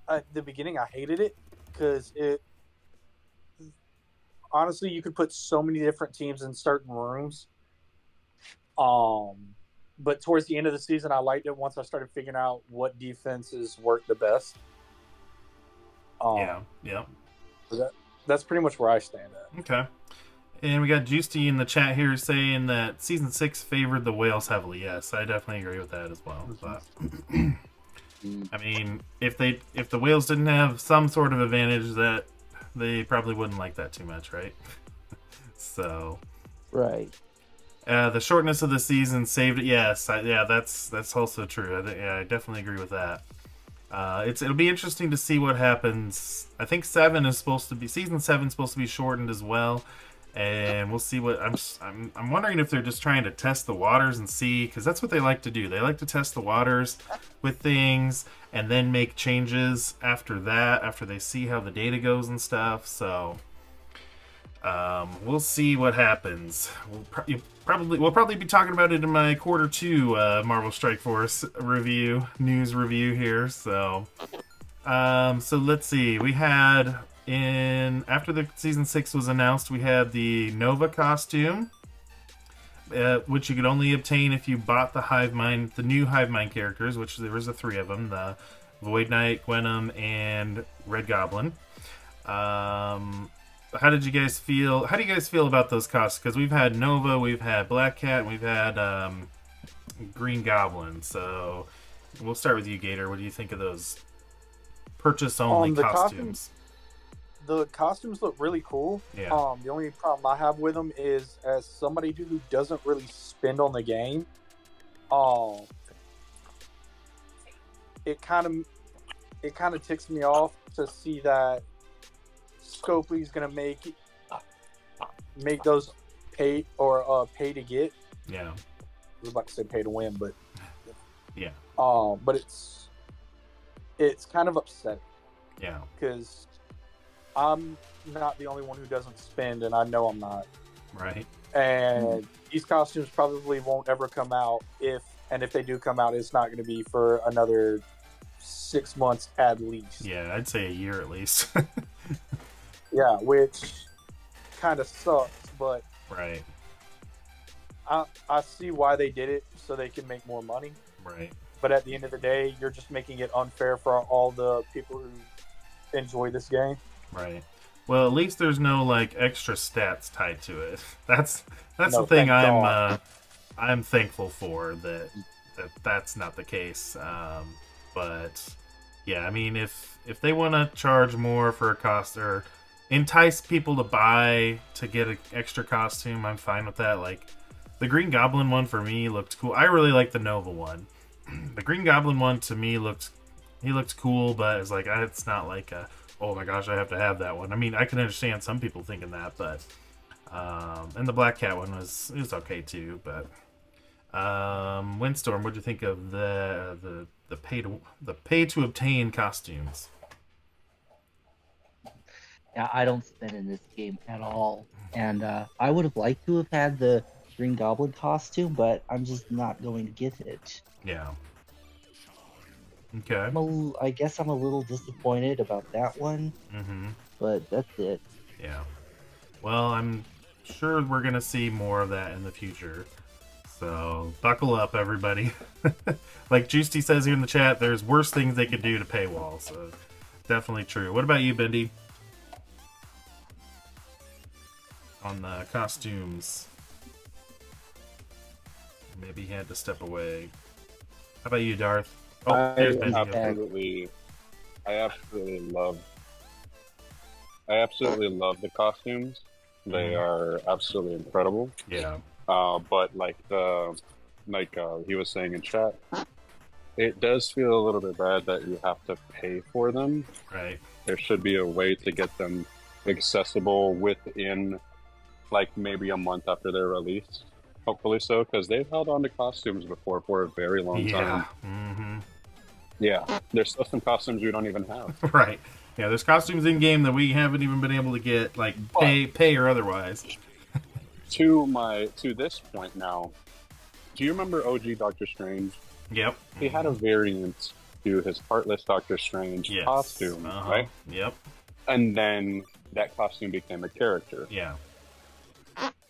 at the beginning, I hated it because it. Honestly, you could put so many different teams in certain rooms. But towards the end of the season, I liked it once I started figuring out what defenses work the best. Yeah. So that's pretty much where I stand at. Okay. And we got Juicy in the chat here saying that season 6 favored the whales heavily. Yes, I definitely agree with that as well. But I mean, if the whales didn't have some sort of advantage, that they probably wouldn't like that too much, right? So, Right. the shortness of the season saved it. Yes, that's also true. I definitely agree with that. It'll be interesting to see what happens. I think season 7 is supposed to be shortened as well, and we'll see what I'm wondering if they're just trying to test the waters and see, because that's what they like to do. They like to test the waters with things and then make changes after that, after they see how the data goes and stuff. So we'll see what happens. We'll probably be talking about it in my quarter 2 Marvel Strike Force news review here. So let's see. We had after the season 6 was announced, we had the Nova costume, which you could only obtain if you bought the new Hive Mind characters, which there was 3 of them: the Void Knight, Gwenum, and Red Goblin. How did you guys feel? How do you guys feel about those costumes? Because we've had Nova, we've had Black Cat, and we've had Green Goblin. So we'll start with you, Gator. What do you think of those purchase-only costumes? The costumes look really cool. Yeah. The only problem I have with them is, as somebody who doesn't really spend on the game, it kind of ticks me off to see that Scopely's gonna make those pay to get. Yeah. I was about to say pay to win, but yeah. But it's kind of upsetting. Yeah. Because I'm not the only one who doesn't spend, and I know I'm not. Right. And these costumes probably won't ever come out. If they do come out, it's not going to be for another 6 months at least. Yeah, I'd say a year at least. Yeah, which kind of sucks, but right. I see why they did it, so they can make more money. Right. But at the end of the day, you're just making it unfair for all the people who enjoy this game. Right. Well, at least there's no like extra stats tied to it. That's No, the thing thank I'm thankful for, that's not the case. But yeah, I mean, if they want to charge more for a cost or entice people to buy to get an extra costume, I'm fine with that. Like the Green Goblin one for me looked cool. I really like the Nova one. The Green Goblin one to me looked cool, but it's like it's not like oh my gosh, I have to have that one. I mean, I can understand some people thinking that, but and the Black Cat one was okay too. But Windstorm, what do you think of the pay to obtain costumes? Yeah, I don't spend in this game at all, and I would have liked to have had the Green Goblin costume, but I'm just not going to get it. Yeah. Okay. I guess I'm a little disappointed about that one, but that's it. Yeah. Well, I'm sure we're going to see more of that in the future. So, buckle up, everybody. Like Juicy says here in the chat, there's worse things they could do to paywall. So, definitely true. What about you, Bendy? On the costumes. Maybe he had to step away. How about you, Darth? Oh, I absolutely love the costumes. They are absolutely incredible. Yeah. But he was saying in chat, it does feel a little bit bad that you have to pay for them. Right. There should be a way to get them accessible within, like, maybe a month after they're released. Hopefully so, because they've held on to costumes before for a very long time. Mm-hmm. Yeah, there's still some costumes we don't even have. Right. Yeah, there's costumes in game that we haven't even been able to get, like pay or otherwise. To this point now, do you remember OG Doctor Strange? Yep. He had a variant to his Heartless Doctor Strange costume, right? Yep. And then that costume became a character. Yeah.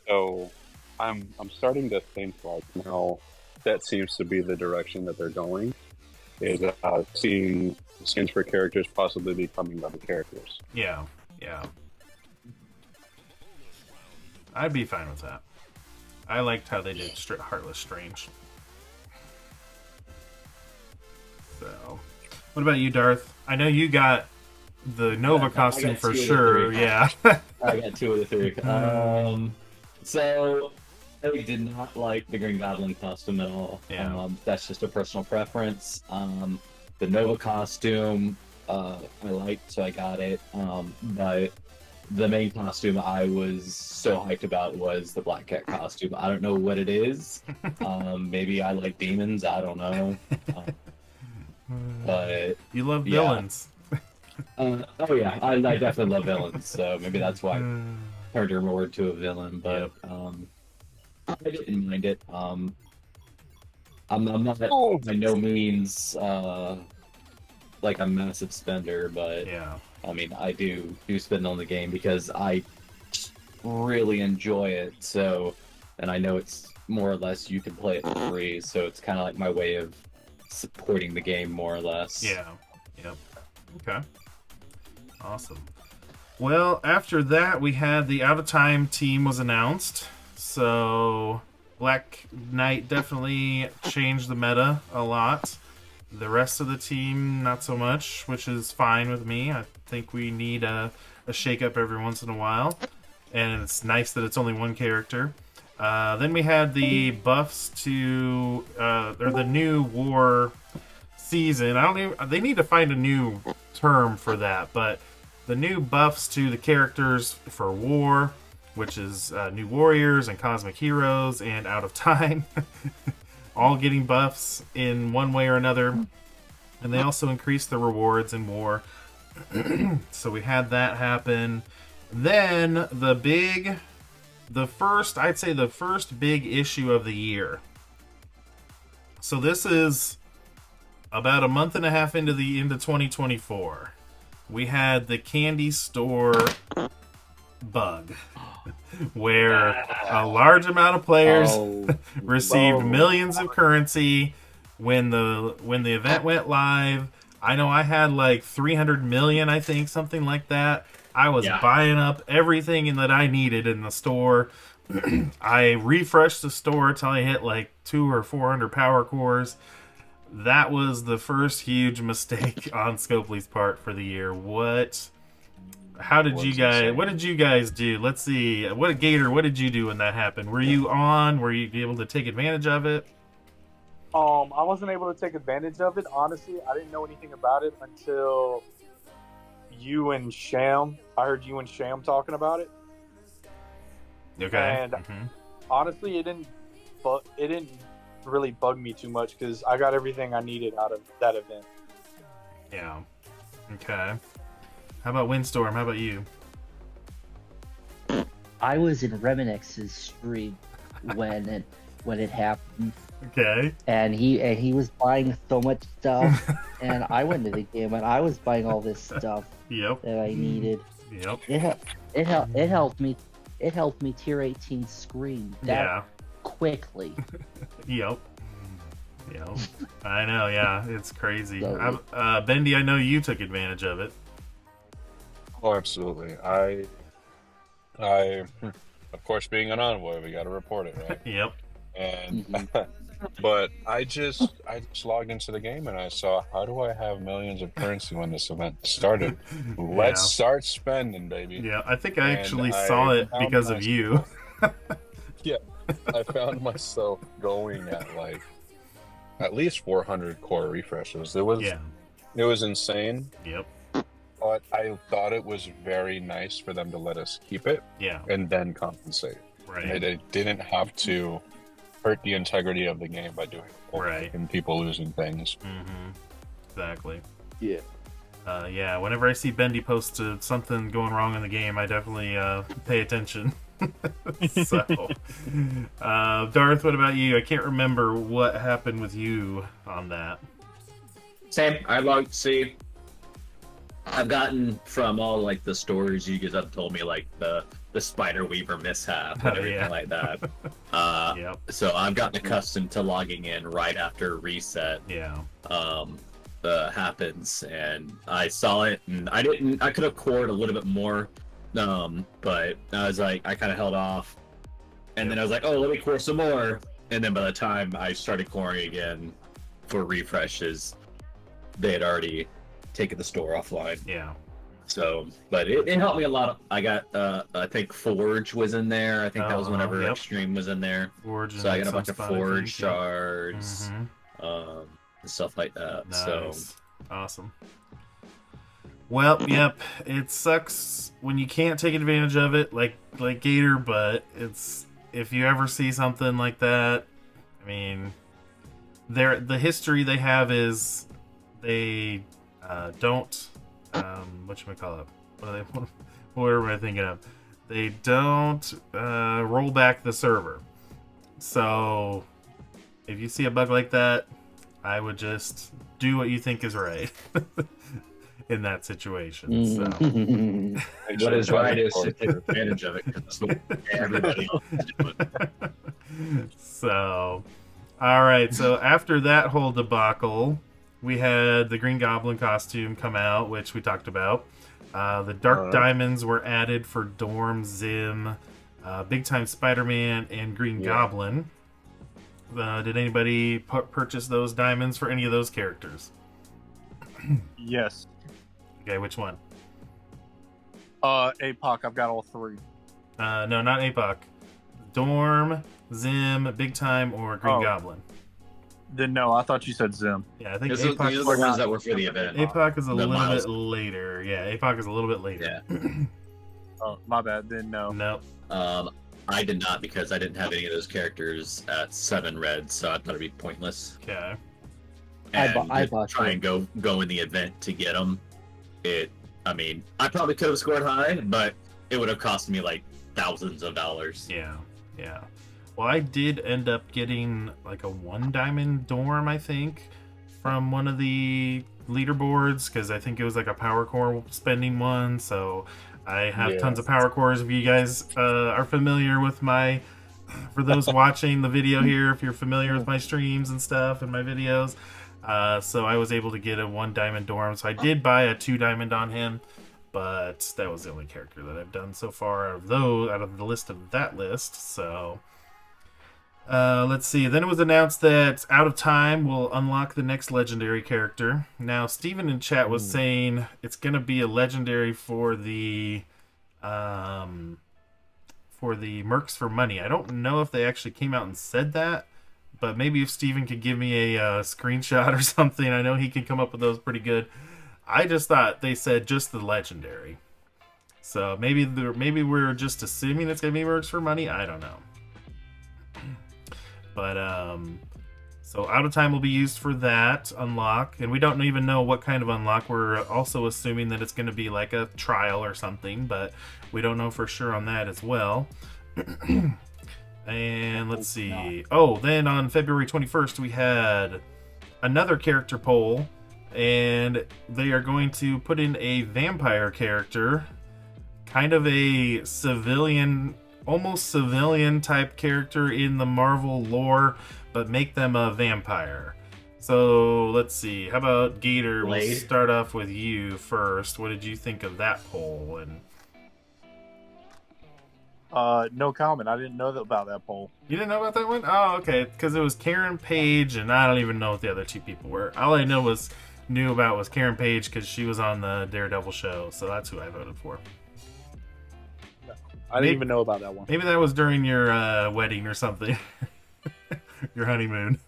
So I'm starting to think like now that seems to be the direction that they're going, is seeing skins for characters possibly becoming other characters. Yeah. Yeah. I'd be fine with that. I liked how they did Heartless Strange. So, what about you, Darth? I know you got the Nova costume for sure. Yeah. I got 2 of the 3. So I did not like the Green Goblin costume at all. Yeah. That's just a personal preference. The Nova costume, I liked, so I got it. But the main costume I was so hyped about was the Black Cat costume. I don't know what it is. Maybe I like demons. I don't know. But You love villains. oh yeah, I definitely love villains. So maybe that's why I turned her more to a villain. But I didn't mind it. I'm not by no means like a massive spender, but Yeah. I mean, I do spend on the game because I really enjoy it. So, and I know it's more or less you can play it for free. So it's kind of like my way of supporting the game more or less. Yeah. Yep. Okay. Awesome. Well, after that, we had the Out of Time team was announced. So Black Knight definitely changed the meta a lot. The rest of the team, not so much, which is fine with me. I think we need a shake-up every once in a while. And it's nice that it's only one character. Then we had the buffs to, or the new war season. They need to find a new term for that, but the new buffs to the characters for war, which is New Warriors and Cosmic Heroes and Out of Time, all getting buffs in one way or another. And they also increased the rewards in war. So we had that happen. Then I'd say the first big issue of the year. So this is about a month and a half into 2024. We had the candy store bug, where a large amount of players received millions of currency when the event went live. I know I had like 300 million, I think, something like that. I was buying up everything that I needed in the store. I refreshed the store till I hit like 200 or 400 power cores. That was the first huge mistake on Scopely's part for the year. What did you guys do? Let's see. What did you do when that happened? Were you on? Were you able to take advantage of it? I wasn't able to take advantage of it. Honestly, I didn't know anything about it until you and Sham. I heard you and Sham talking about it. Okay. And honestly, it didn't really bug me too much because I got everything I needed out of that event. Yeah. Okay. How about Windstorm? How about you? I was in Reminex's stream when it happened. Okay. And he was buying so much stuff, and I went to the game and I was buying all this stuff that I needed. Yep. It helped me. It helped me tier 18 screen that quickly. Yep. I know. Yeah, it's crazy. Bendy, I know you took advantage of it. Oh, absolutely. I of course, being an envoy, we got to report it, right? Yep. And but I just logged into the game and I saw, how do I have millions of currency when this event started? Let's start spending, baby. Yeah, I think I actually saw it because of you. Yeah, I found myself going at like at least 400 core refreshes. It was insane. Yep. But I thought it was very nice for them to let us keep it. Yeah. And then compensate. Right. They didn't have to hurt the integrity of the game by doing it. Right. And people losing things. Mm-hmm. Exactly. Yeah. Yeah, whenever I see Bendy post something going wrong in the game, I definitely pay attention. So, Darth, what about you? I can't remember what happened with you on that. Same. I logged to see. I've gotten from all like the stories you guys have told me, like the Spider Weaver mishap and everything like that. So I've gotten accustomed to logging in right after reset. Happens, and I saw it, and I could have cored a little bit more, but I was like, I kind of held off, And then I was like, oh, let me core some more. And then by the time I started coring again for refreshes, they had already taken the store offline. Yeah. So, but it helped me a lot. I got, I think Forge was in there. I think that was whenever yep. Extreme was in there. Forge, so I got a bunch of Forge think, shards, and stuff like that. Nice. So awesome. Well, yep. It sucks when you can't take advantage of it, like Gator. But it's if you ever see something like that, I mean, the history they have is they don't. Whatchamacallit? What am I thinking of? They don't roll back the server. So if you see a bug like that, I would just do what you think is right in that situation. So. What is right is to take advantage of it because everybody else is doing it. So, all right. So after that whole debacle, we had the Green Goblin costume come out, which we talked about. The Dark Diamonds were added for Dorm, Zim, Big Time Spider-Man, and Green Goblin. Did anybody purchase those diamonds for any of those characters? Yes. Okay, which one? APOC, I've got all three. No, not APOC. Dorm, Zim, Big Time, or Green Goblin. Then no, I thought you said Zim. Yeah, I think these are the ones that were for the event. APOC is a little bit later. Yeah, APOC is a little bit later. Yeah. Oh, my bad. Then no. Nope. I did not because I didn't have any of those characters at 7 red, so I thought it'd be pointless. Okay. And I bought try and go in the event to get them. I mean, I probably could have scored high, but it would have cost me like thousands of dollars. Yeah. Well, I did end up getting like a 1 diamond Dorm, I think, from one of the leaderboards because I think it was like a power core spending one. So I have tons of power cores. If you guys are familiar with for those watching the video here, if you're familiar with my streams and stuff and my videos, so I was able to get a 1 diamond Dorm. So I did buy a 2 diamond on him, but that was the only character that I've done so far out of the list of that list. So. Let's see. Then it was announced that Out of Time will unlock the next legendary character. Now, Steven in chat was saying it's going to be a legendary for the Mercs for Money. I don't know if they actually came out and said that, but maybe if Steven could give me a screenshot or something. I know he can come up with those pretty good. I just thought they said just the legendary. So maybe we're just assuming it's going to be Mercs for Money. I don't know. But, so Out of Time will be used for that unlock. And we don't even know what kind of unlock. We're also assuming that it's going to be like a trial or something. But we don't know for sure on that as well. And let's see. Oh, then on February 21st, we had another character poll. And they are going to put in a vampire character. Kind of a civilian... almost civilian type character in the Marvel lore, but make them a vampire. So let's see. How about Gator? We'll start off with you first. What did you think of that poll? And no comment. I didn't know about that poll. You didn't know about that one? Oh, okay. Because it was Karen Page, and I don't even know what the other 2 people were. All I knew about was Karen Page because she was on the Daredevil show, so that's who I voted for. I didn't even know about that one. Maybe that was during your wedding or something. Your honeymoon.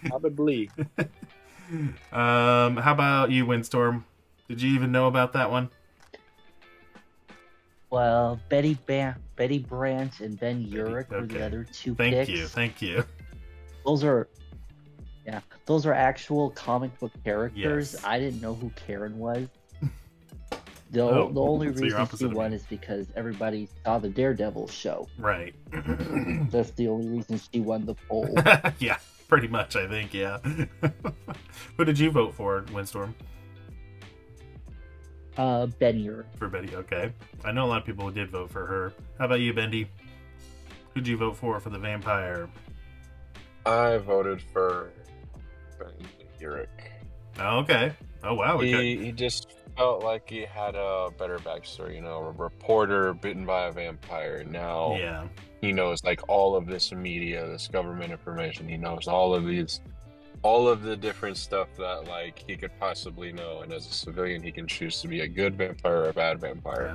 Probably. How about you, Windstorm? Did you even know about that one? Well, Betty Brant and Ben Urich were the other 2 picks. Thank you. Those are actual comic book characters. Yes. I didn't know who Karen was. The only reason she won is because everybody saw the Daredevil show. Right. That's the only reason she won the poll. Yeah, pretty much, I think, yeah. Who did you vote for, Windstorm? Ben Urich. For Betty, okay. I know a lot of people did vote for her. How about you, Bendy? Who'd you vote for the vampire? I voted for Ben Urich. Oh, okay. Oh, wow. He just felt like he had a better backstory, a reporter bitten by a vampire. Now, he knows like all of this media, this government information. He knows all of the different stuff that like he could possibly know. And as a civilian, he can choose to be a good vampire or a bad vampire.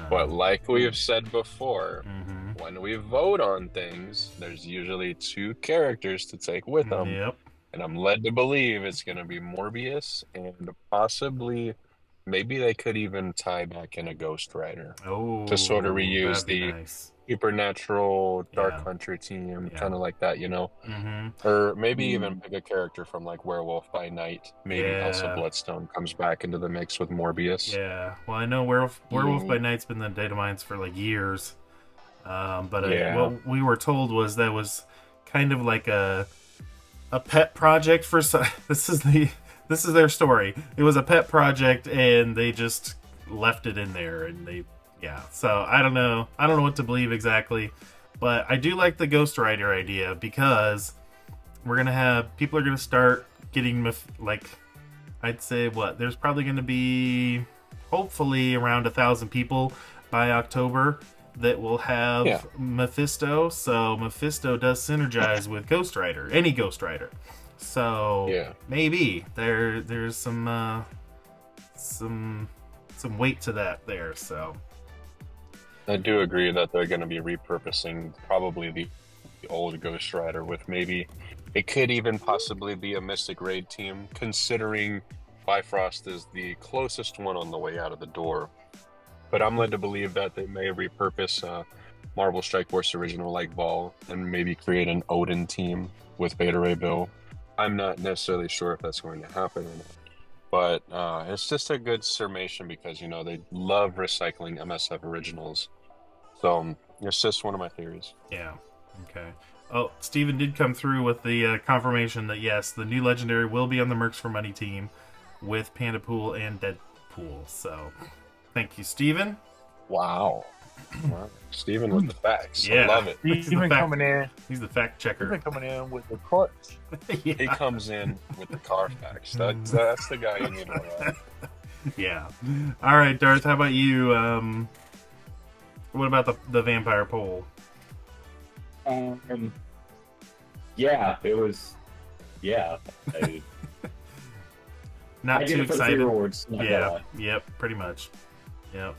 But like we've said before, when we vote on things, there's usually 2 characters to take with them. Yep. And I'm led to believe it's going to be Morbius and possibly, maybe they could even tie back in a Ghost Rider to sort of reuse the supernatural Dark Hunter team, kind of like that, you know? Or maybe even pick a character from like Werewolf by Night. Maybe Elsa Bloodstone comes back into the mix with Morbius. Yeah. Well, I know Werewolf by Night's been the data mines for like years. But what we were told was that was kind of like a pet project for this is their story. It was a pet project and they just left it in there, and so I don't know what to believe exactly, but I do like the Ghost Rider idea because we're gonna have people are gonna start getting like, I'd say there's probably gonna be hopefully around 1,000 people by October that will have Mephisto. So Mephisto does synergize with Ghost Rider, any Ghost Rider. So maybe there's some weight to that there. So I do agree that they're going to be repurposing probably the old Ghost Rider with maybe it could even possibly be a Mystic Raid team, considering Bifrost is the closest one on the way out of the door. But I'm led to believe that they may repurpose Marvel Strike Force original like Vol and maybe create an Odin team with Beta Ray Bill. I'm not necessarily sure if that's going to happen or not. But it's just a good summation because, you know, they love recycling MSF originals. So it's just one of my theories. Yeah. Okay. Oh, Steven did come through with the confirmation that, yes, the new Legendary will be on the Mercs for Money team with Panda Pool and Deadpool. So thank you, Steven. Wow. Steven with the facts. I love it. He's coming in. He's the fact checker. He's coming in with the clutch. He comes in with the car facts. That's the guy you need to know. Yeah. All right, Darth, how about you? What about the vampire poll? Yeah, it was. Yeah. Not too excited. Rewards, Yep, pretty much. Yep.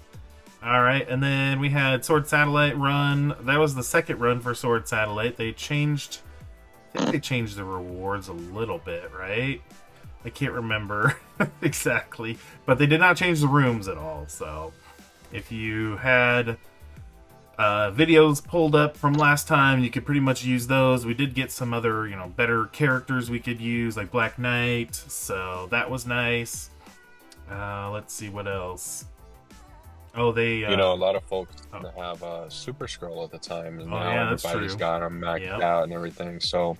All right, and then we had Sword Satellite run. That was the second run for Sword Satellite. I think they changed the rewards a little bit, right? I can't remember exactly, but they did not change the rooms at all. So if you had videos pulled up from last time, you could pretty much use those. We did get some other, better characters we could use, like Black Knight, so that was nice. Let's see what else. Oh, they a lot of folks have Super Scroll at the time, and now everybody's got them maxed out and everything. So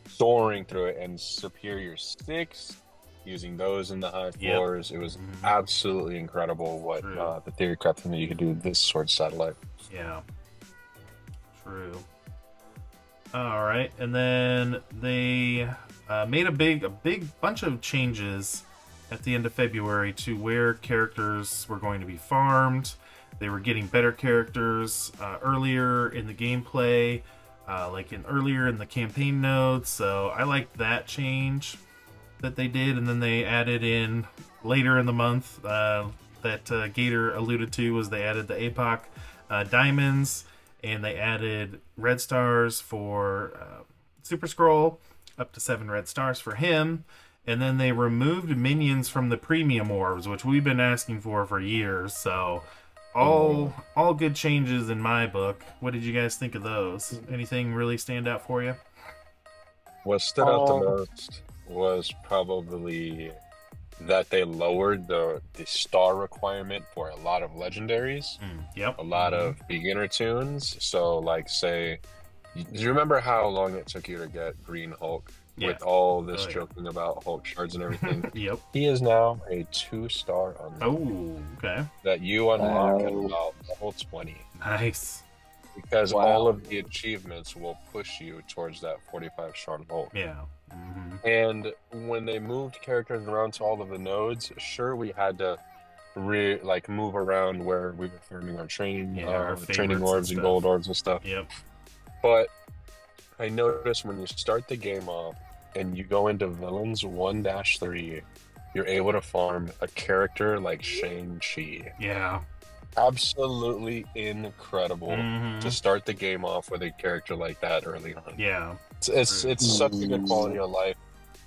soaring through it and Superior 6, using those in the high floors, it was absolutely incredible what the theory crafting that you could do with this Sword Satellite. Yeah. True. All right, and then they made a big bunch of changes at the end of February to where characters were going to be farmed. They were getting better characters earlier in the gameplay, earlier in the campaign nodes. So I liked that change that they did, and then they added in later in the month that Gator alluded to was they added the APOC diamonds, and they added red stars for Super Scroll, up to 7 red stars for him. And then they removed minions from the premium orbs, which we've been asking for years. So all good changes in my book. What did you guys think of those? Anything really stand out for you? What stood out the most was probably that they lowered the star requirement for a lot of legendaries. A lot of beginner tunes. So say, do you remember how long it took you to get Green Hulk? With all this joking about Hulk shards and everything. He is now a 2-star unlock. Oh, okay. That you unlock at about level 20. Nice. Because all of the achievements will push you towards that 45-star Hulk. Yeah. And when they moved characters around to all of the nodes, sure, we had to like move around where we were farming our training our training favorites orbs and gold orbs and stuff. Yep. But I noticed when you start the game off and you go into Villains 1-3, you're able to farm a character like Shang-Chi. Yeah. Absolutely incredible Mhm. to start the game off with a character like that early on. Yeah. It's such a good quality of life,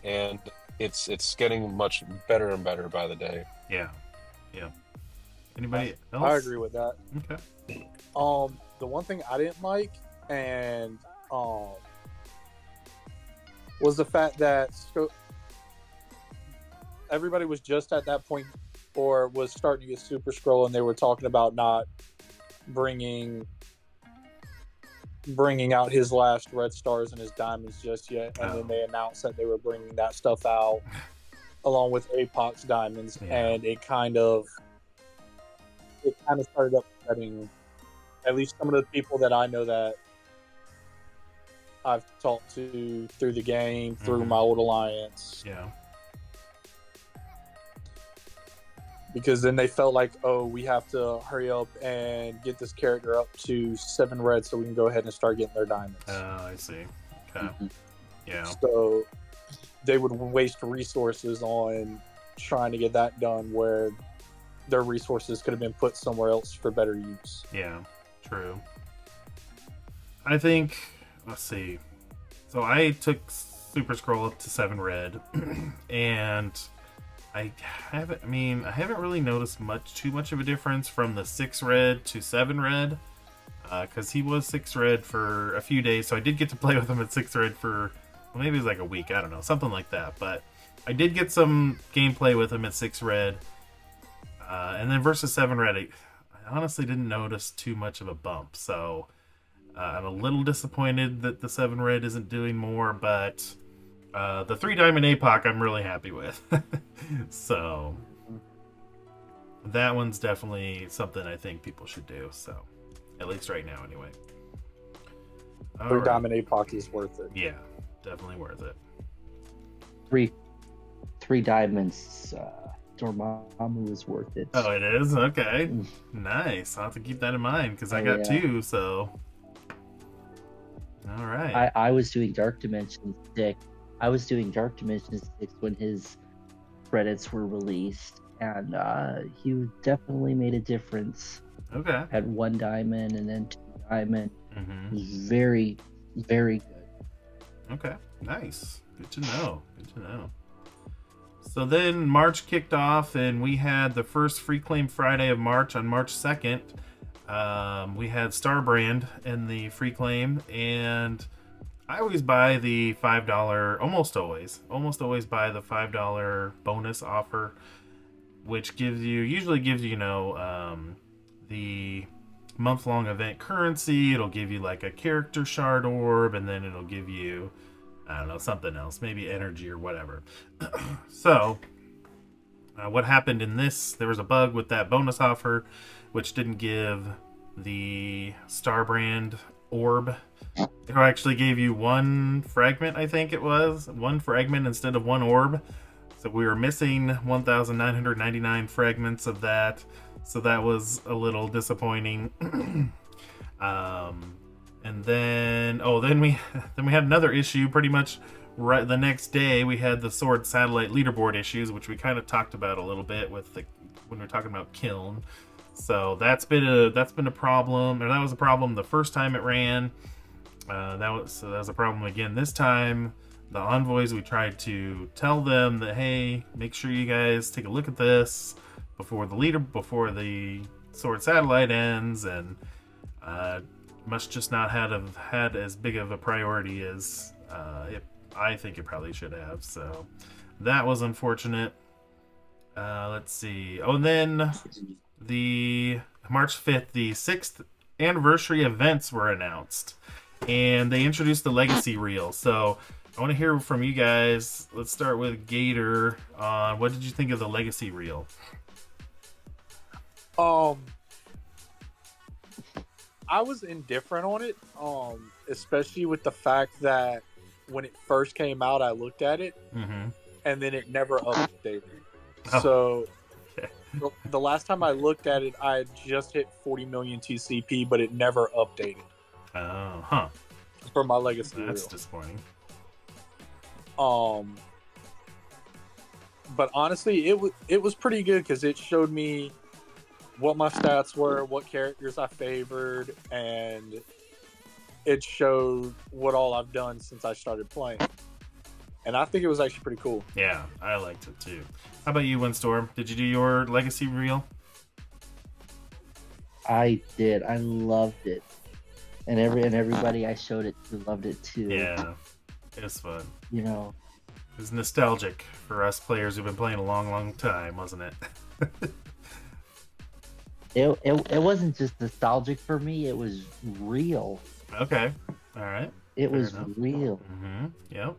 and it's getting much better and better by the day. Yeah. Anybody else? I agree with that. Okay. The one thing I didn't like, and was the fact that everybody was just at that point, or was starting to get Super Scroll, and they were talking about not bringing out his last red stars and his diamonds just yet, and then they announced that they were bringing that stuff out along with Apoc's diamonds, and it kind of started upsetting at least some of the people that I know that I've talked to through the game, through my old alliance. Yeah. Because then they felt like, oh, we have to hurry up and get this character up to 7 red so we can go ahead and start getting their diamonds. Oh, I see. Okay. Yeah. So they would waste resources on trying to get that done where their resources could have been put somewhere else for better use. Yeah. True. I think, let's see. So I took Super Scroll up to 7 red, and I haven't really noticed too much of a difference from the 6 red to 7 red, because he was 6 red for a few days, so I did get to play with him at 6 red for, well, maybe it was like a week, I don't know, something like that, but I did get some gameplay with him at 6 red, and then versus 7 red, I honestly didn't notice too much of a bump, so I'm a little disappointed that the 7 red isn't doing more, but the 3 diamond APOC I'm really happy with. So that one's definitely something I think people should do, so at least right now anyway. 3 diamond APOC is worth it. Yeah, definitely worth it. 3 diamonds Dormammu is worth it. Oh, it is? Okay. Nice. I'll have to keep that in mind because I got 2, so all right. I was doing Dark Dimensions 6. I was doing Dark Dimensions 6 when his credits were released, and he definitely made a difference. Okay. Had 1 diamond and then 2 diamond. Mm-hmm. It was very, very good. Okay. Nice. Good to know. So then March kicked off, and we had the first Free Claim Friday of March on March 2nd. We had Starbrand in the Free Claim, and I always buy the $5, almost always buy the $5 bonus offer, which usually gives you, the month-long event currency. It'll give you like a character shard orb, and then it'll give you, I don't know, something else, maybe energy or whatever. So what happened in this, there was a bug with that bonus offer, which didn't give the Starbrand orb. It actually gave you 1 fragment, I think it was. 1 fragment instead of 1 orb. So we were missing 1,999 fragments of that. So that was a little disappointing. And then we had another issue pretty much right the next day. We had the Sword Satellite leaderboard issues, which we kind of talked about a little bit when we were talking about Kyln. So that's been a problem, or that was a problem the first time it ran. That was a problem again this time. The envoys, we tried to tell them that, hey, make sure you guys take a look at this before the Sword Satellite ends, and must just not have had as big of a priority as I think it probably should have. So that was unfortunate. Let's see. Oh, and then the March 5th, the 6th anniversary events were announced, and they introduced the legacy reel. So I want to hear from you guys. Let's start with Gator. What did you think of the legacy reel? I was indifferent on it, especially with the fact that when it first came out, I looked at it, and then it never updated. Oh. So The last time I looked at it, I had just hit 40 million TCP, but it never updated Oh, huh. for my legacy That's reel. disappointing. But honestly, it was pretty good because it showed me what my stats were, what characters I favored, and it showed what all I've done since I started playing. And I think it was actually pretty cool. Yeah, I liked it too. How about you, Windstorm? Did you do your legacy reel? I did. I loved it, and everybody I showed it to loved it too. Yeah, it was fun. You know, It was nostalgic for us players who've been playing a long, long time, wasn't it? it wasn't just nostalgic for me. It was real. Okay, all right. It Fair was enough. real. Mm-hmm. Yep.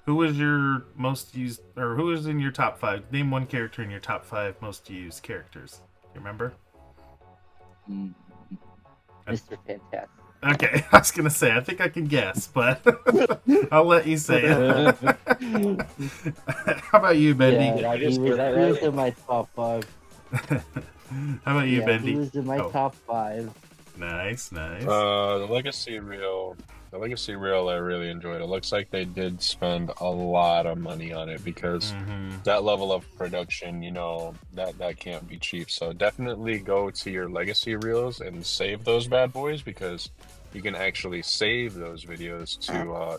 Who was your most used, or who was in your top 5? Name one character in your top 5 most used characters. You remember? Mr. Fantastic. Okay, I was gonna say I think I can guess, but I'll let you say it. How about you, Bendy? Yeah, he was in my top 5. How about you, Yeah, Bendy? he was in my top 5. Nice. The legacy reel, I really enjoyed. It looks like they did spend a lot of money on it because that level of production, that can't be cheap. So definitely go to your legacy reels and save those bad boys because you can actually save those videos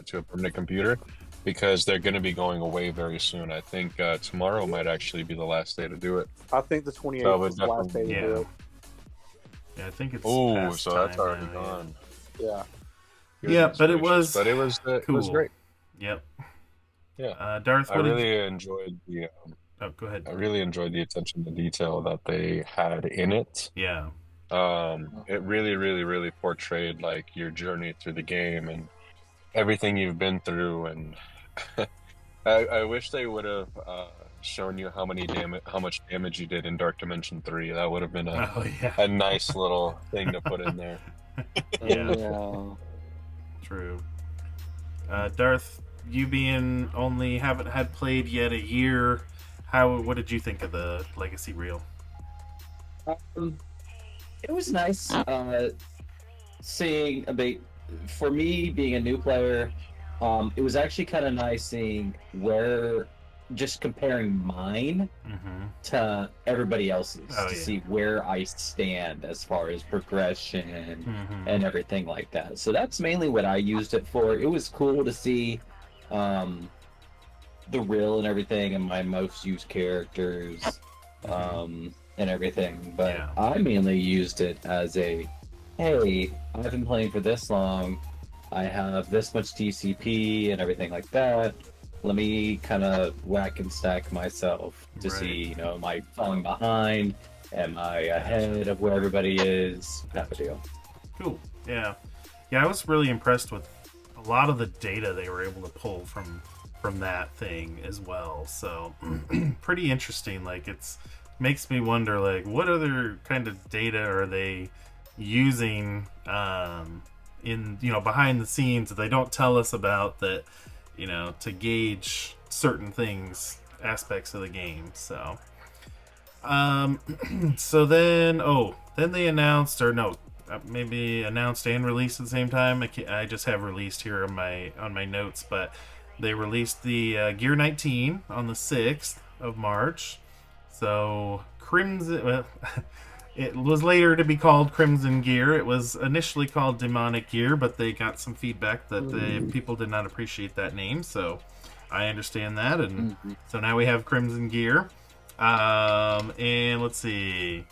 to a permanent computer because they're going to be going away very soon. I think tomorrow might actually be the last day to do it. I think the 28th is the last day to do it. Yeah, I think it's. Oh, so that's time already now, gone. Yeah. Yeah, but it was. But it was cool. great. Yep. Yeah. Darth, I really enjoyed the. Oh, go ahead. I really enjoyed the attention to detail that they had in it. Yeah. It really, really, really portrayed like your journey through the game and everything you've been through. And I wish they would have shown you how much damage you did in Dark Dimension 3. That would have been a nice little thing to put in there. Yeah. True. Darth, you being only haven't had played yet a year, what did you think of the legacy reel? It was nice seeing a bit. For me, being a new player, it was actually kind of nice seeing just comparing mine to everybody else's to see where I stand as far as progression and everything like that. So that's mainly what I used it for. It was cool to see the reel and everything and my most used characters and everything. But I mainly used it as hey, I've been playing for this long. I have this much TCP and everything like that. Let me kind of whack and stack myself to see, am I falling behind? Am I ahead of where everybody is? Type of deal. Cool. Yeah. I was really impressed with a lot of the data they were able to pull from that thing as well. So pretty interesting. Like makes me wonder, like, what other kind of data are they using in behind the scenes that they don't tell us about that, to gauge certain things, aspects of the game. So so then they announced, or no, maybe announced and released at the same time. I just have released here on my notes, but they released the Gear 19 on the 6th of March. So Crimson, it was later to be called Crimson Gear. It was initially called Demonic Gear, but they got some feedback that the people did not appreciate that name. So I understand that, and so now we have Crimson Gear. And let's see.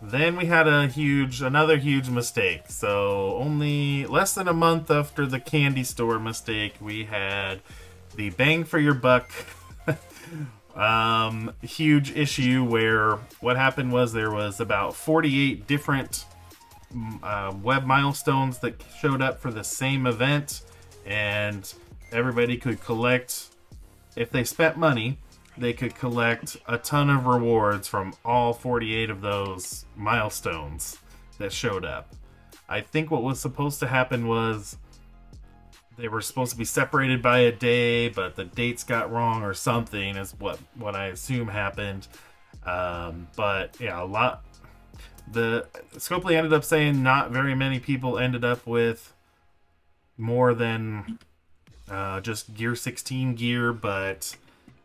Then we had another huge mistake. So only less than a month after the candy store mistake, we had the bang for your buck huge issue where what happened was there was about 48 different web milestones that showed up for the same event, and everybody could collect, if they spent money, they could collect a ton of rewards from all 48 of those milestones that showed up. I think what was supposed to happen was they were supposed to be separated by a day, but the dates got wrong or something is what I assume happened. But yeah, the Scopely ended up saying not very many people ended up with more than just Gear 16 gear, but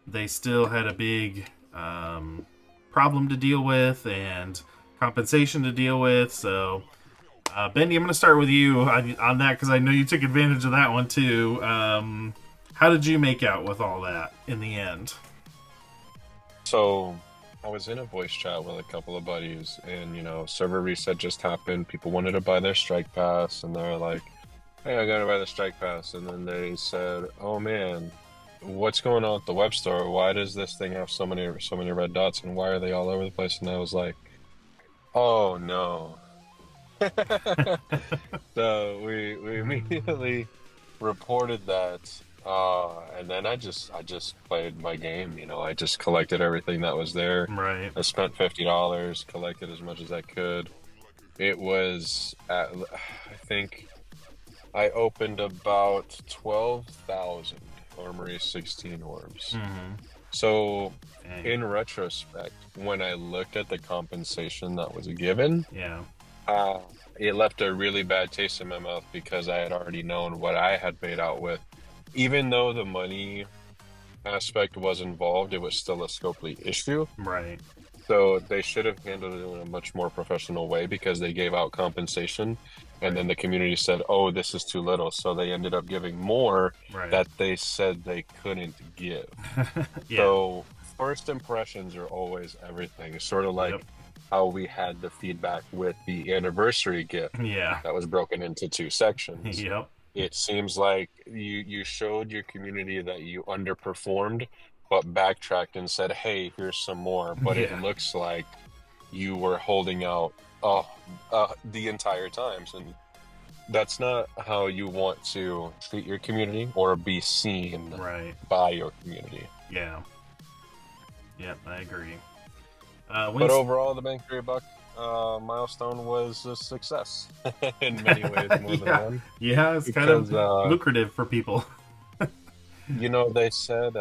they still had a big problem to deal with and compensation to deal with. So Bendy, I'm going to start with you on that because I know you took advantage of that one too. How did you make out with all that in the end? So I was in a voice chat with a couple of buddies, and server reset just happened. People wanted to buy their strike pass, and they're like, "Hey, I gotta buy the strike pass." And then they said, "Oh man, what's going on at the web store? Why does this thing have so many red dots, and why are they all over the place?" And I was like, "Oh no." So we immediately reported that, and then I just played my game. I just collected everything that was there. Right. I spent $50, collected as much as I could. It was I think I opened about 12,000 Armory 16 orbs. Mm-hmm. So Dang. in retrospect, when I looked at the compensation that was given, Yeah. it left a really bad taste in my mouth because I had already known what I had paid out with. Even though the money aspect was involved, it was still a Scopely issue. Right. So they should have handled it in a much more professional way because they gave out compensation, and then the community said, "Oh, this is too little." So they ended up giving more Right. that they said they couldn't give. Yeah. So first impressions are always everything. It's sort of like Yep. how we had the feedback with the anniversary gift Yeah. that was broken into 2 sections. Yep. It seems like you showed your community that you underperformed, but backtracked and said, "Hey, here's some more." But Yeah. it looks like you were holding out the entire times, and that's not how you want to treat your community or be seen Right. by your community. Yeah. Yep, I agree. But overall, the Bank for Your Buck milestone was a success in many ways, more than one. Yeah, it's kind of lucrative for people. They said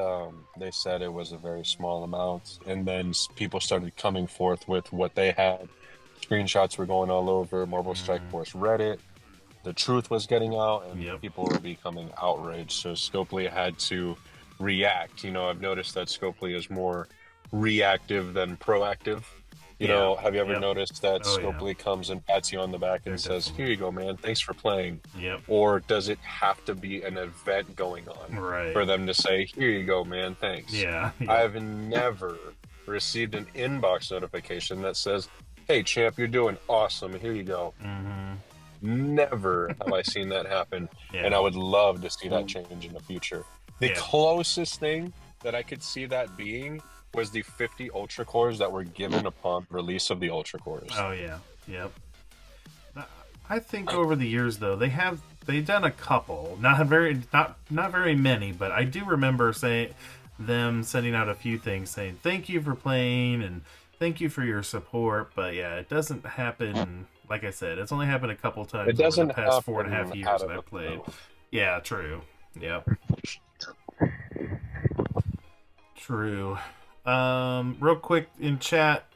it was a very small amount, and then people started coming forth with what they had. Screenshots were going all over Marvel Strike Force Reddit. The truth was getting out, and people were becoming outraged. So Scopely had to react. I've noticed that Scopely is more reactive than proactive. Have you ever noticed that Scopely comes and pats you on the back and says, "Here you go, man. Thanks for playing." Yep. Or does it have to be an event going on for them to say, "Here you go, man. Thanks"? Yeah. I've never received an inbox notification that says, "Hey, champ, you're doing awesome. Here you go." Mm-hmm. Never have I seen that happen, and I would love to see that change in the future. The closest thing that I could see that being was the 50 Ultra Cores that were given upon release of the Ultra Cores. Oh yeah, yep. I think over the years though they've done a couple, not very many, but I do remember them sending out a few things saying thank you for playing and thank you for your support. But yeah, it doesn't happen. Like I said, it's only happened a couple times It doesn't over the past happen 4.5 years that I've played. Yeah, true. Yep. True. Real quick in chat,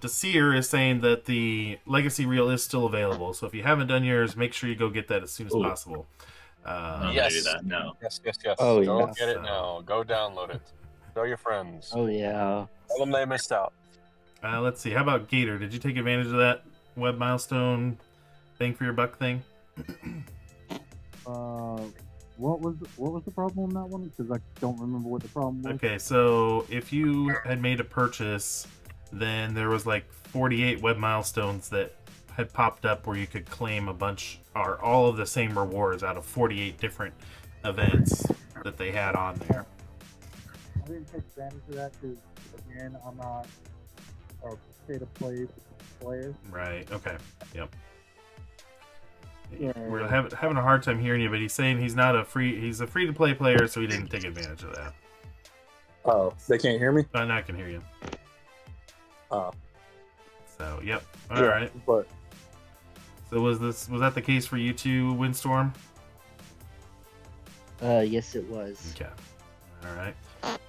Desir is saying that the Legacy Reel is still available. So if you haven't done yours, make sure you go get that as soon as possible. Yes. Do that. No. Yes. Oh, Go yes. get it now. Go download it. Show your friends. Oh yeah. Tell them they missed out. Let's see. How about Gator? Did you take advantage of that web milestone thing for your buck thing? What was the problem on that one? Because I don't remember what the problem was. Okay, so if you had made a purchase, then there was like 48 web milestones that had popped up where you could claim a bunch or all of the same rewards out of 48 different events that they had on there. I didn't take advantage of that because, again, I'm not a pay-to-play player. Right, okay, yep. Yeah. We're having a hard time hearing you, but he's saying he's a free-to-play player, so he didn't take advantage of that. Oh, they can't hear me? Now I can hear you. Oh. So, yep. All right. But So was that the case for you too, Windstorm? Yes, it was. Okay. All right.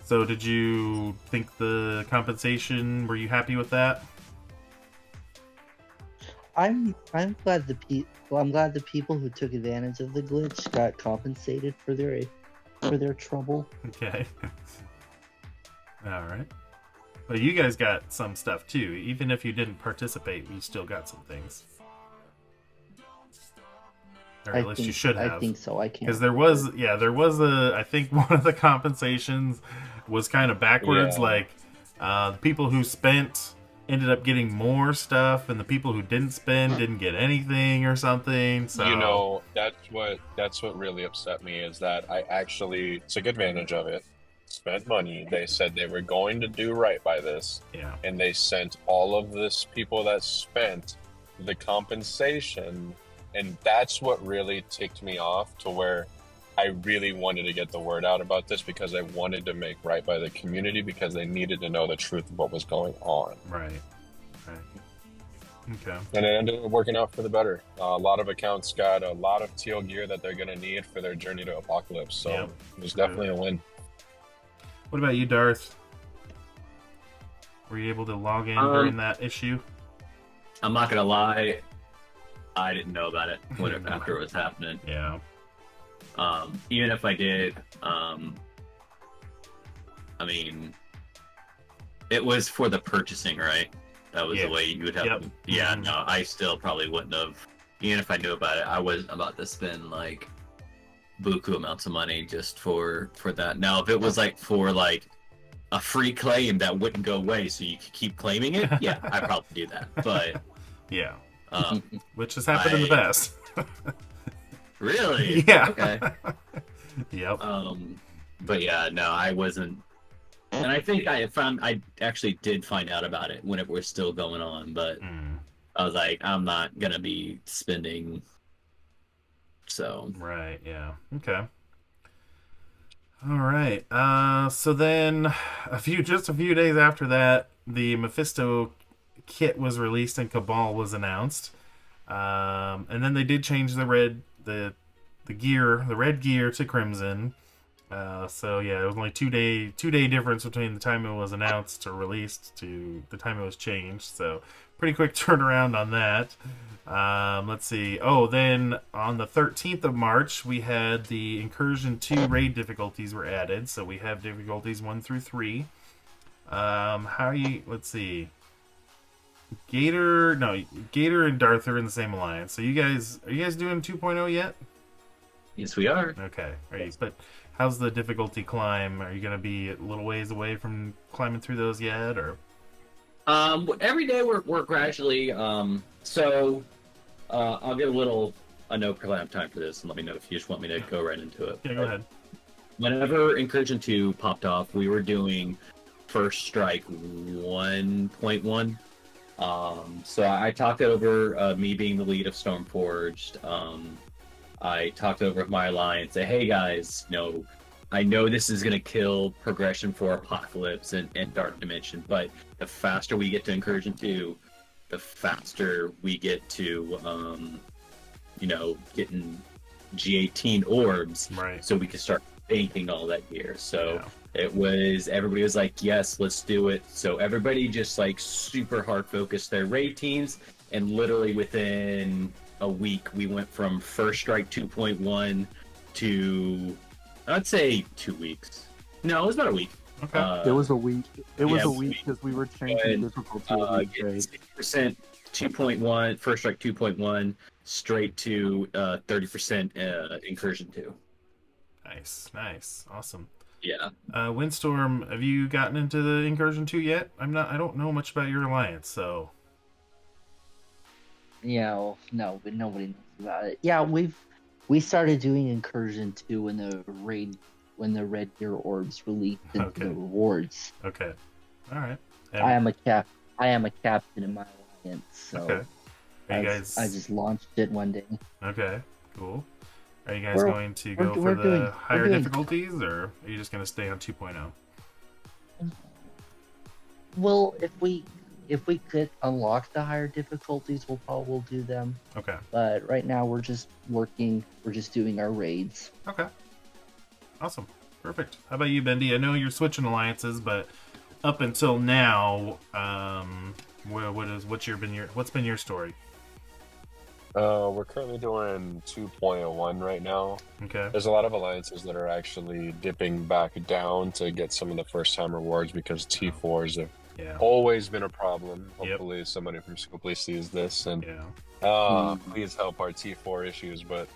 So did you think the compensation? Were you happy with that? I'm glad I'm glad the people who took advantage of the glitch got compensated for their trouble. Okay. All right. But you guys got some stuff too. Even if you didn't participate, you still got some things. Or at least you should have. I think so. I can't. Because there was I think one of the compensations was kind of backwards. Yeah. Like, the people who spent ended up getting more stuff, and the people who didn't spend didn't get anything or something. So You know, that's what really upset me is that I actually took advantage of it, spent money. They said they were going to do right by this, yeah, and they sent all of this people that spent the compensation, and that's what really ticked me off to where I really wanted to get the word out about this because I wanted to make right by the community because they needed to know the truth of what was going on. right. Okay. And it ended up working out for the better. A lot of accounts got a lot of teal gear that they're going to need for their journey to Apocalypse. So Yeah. it was definitely a win. What about you, Darth? Were you able to log in during that issue? I'm not gonna lie, I didn't know about it after it was happening. Yeah. Even if I did, I mean, it was for the purchasing, right? That was Yeah. the way you would have. Yep. Yeah, Mhm. no, I still probably wouldn't have. Even if I knew about it, I was about to spend like buku amounts of money just for that. Now, if it was like for like a free claim that wouldn't go away, so you could keep claiming it, yeah, I'd probably do that. But Yeah. um, Which has happened in the past. really, Yeah. okay. Yep. But yeah, no, I wasn't. And I think I actually did find out about it when it was still going on, but I was like, I'm not gonna be spending. So Right, yeah. Okay. All right. So then just a few days after that, the Mephisto kit was released and Cabal was announced. And then they did change the red gear to crimson. So yeah, it was only two day difference between the time it was announced or released to the time it was changed. So pretty quick turnaround on that. Let's see. Oh, then on the 13th of March, we had the Incursion 2 raid difficulties were added. So we have difficulties 1 through 3. Let's see. Gator and Darth are in the same alliance. So are you guys doing 2.0 yet? yes, we are. Okay. But how's the difficulty climb? Are you going to be a little ways away from climbing through those yet, or? Every day we're gradually. So I'll get a note per lap time for this, and let me know if you just want me to go right into it. Yeah, go ahead. Whenever Incursion 2 popped off, we were doing First Strike 1.1. So I talked over me being the lead of Stormforged. I talked over with my alliance, say, hey guys, I know this is going to kill progression for Apocalypse and Dark Dimension, but the faster we get to Incursion 2, the faster we get to, getting G18 orbs, Right. so we can start banking all that gear. So everybody was like, yes, let's do it. So everybody just like super hard focused their raid teams, and literally within a week, we went from First Strike 2.1 to, I'd say 2 weeks. No, it was about a week. Okay. It was a week. It was yeah, a week because we were changing difficulty of each grade. 60% 2.1, First Strike 2.1, straight to 30% Incursion 2. Nice. Awesome. Yeah. Windstorm, have you gotten into the Incursion 2 yet? I don't know much about your alliance, so. Yeah, well, no, but nobody knows about it. Yeah, we started doing Incursion 2 when the red gear orbs released into Okay. the rewards. Okay. All right. I am a captain in my alliance, so Okay. Are you I guys? just launched it one day. Okay. Cool. Are you guys We're- going to we're- go for we're the doing- we're higher doing- difficulties, or are you just going to stay on 2.0? Well, if we could unlock the higher difficulties, we'll do them. Okay. But right now we're just working. We're just doing our raids. Okay. Awesome. Perfect. How about you, Bendy? I know you're switching alliances, but up until now, what's been your story? We're currently doing 2.01 right now. Okay. There's a lot of alliances that are actually dipping back down to get some of the first time rewards because T4s have always been a problem. Hopefully somebody from Scouge sees this and please help our T4 issues. But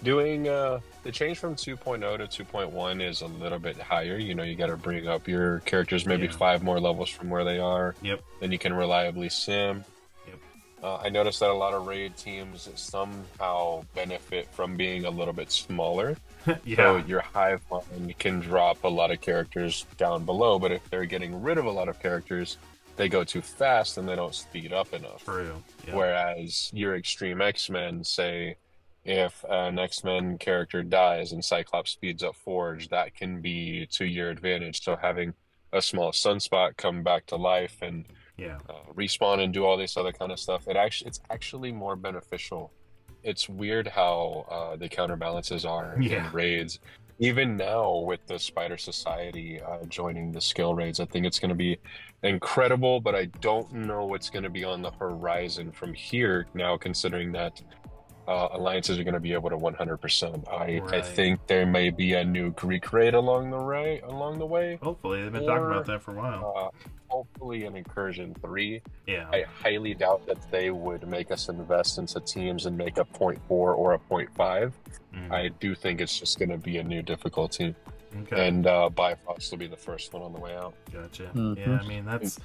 doing the change from 2.0 to 2.1 is a little bit higher. You know, you got to bring up your characters maybe 5 more levels from where they are. Yep. Then you can reliably sim. I noticed that a lot of raid teams somehow benefit from being a little bit smaller. So your hive mind can drop a lot of characters down below, but if they're getting rid of a lot of characters, they go too fast and they don't speed up enough. True. Yep. Whereas your Extreme X-Men, say, if an X-Men character dies and Cyclops speeds up Forge, that can be to your advantage. So having a small sunspot come back to life and respawn and do all this other kind of stuff, it's actually more beneficial. It's weird how the counterbalances are in raids. Even now with the Spider Society joining the skill raids, I think it's going to be incredible, but I don't know what's going to be on the horizon from here now, considering that alliances are going to be able to 100%. I think there may be a new Greek raid along the way. Hopefully, they've been talking about that for a while. Hopefully an Incursion 3. Yeah. I highly doubt that they would make us invest into teams and make a 0.4 or a 0.5. I do think it's just going to be a new difficulty. Okay. And Bifrost will be the first one on the way out. Gotcha. Yeah, I mean, that's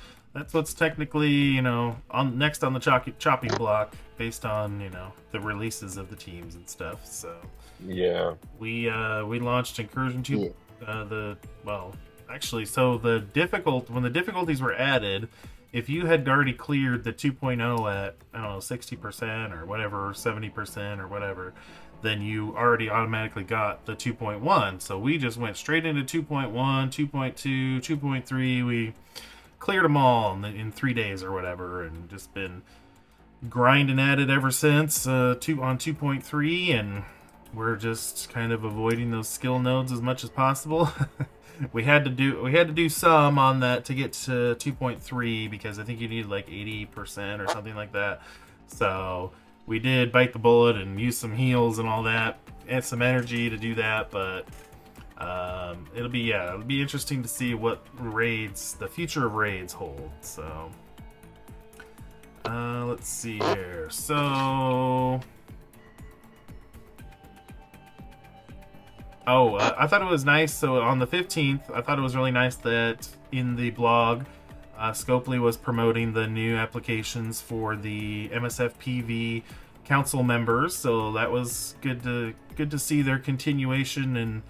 what's technically, next on the chopping block based on, the releases of the teams and stuff. So yeah, we launched Incursion 2. So when the difficulties were added, if you had already cleared the 2.0 at 60% or whatever, 70% or whatever, then you already automatically got the 2.1. So we just went straight into 2.1, 2.2, 2.3. We cleared them all in 3 days or whatever, and just been grinding at it ever since on 2.3, and we're just kind of avoiding those skill nodes as much as possible. we had to do some on that to get to 2.3 because I think you needed like 80% or something like that. So we did bite the bullet and use some heals and all that, and some energy to do that, but it'll be interesting to see what the future of raids hold. So let's see here. So I thought it was nice. So on the 15th, I thought it was really nice that in the blog, Scopely was promoting the new applications for the MSFPV council members. So that was good to see their continuation and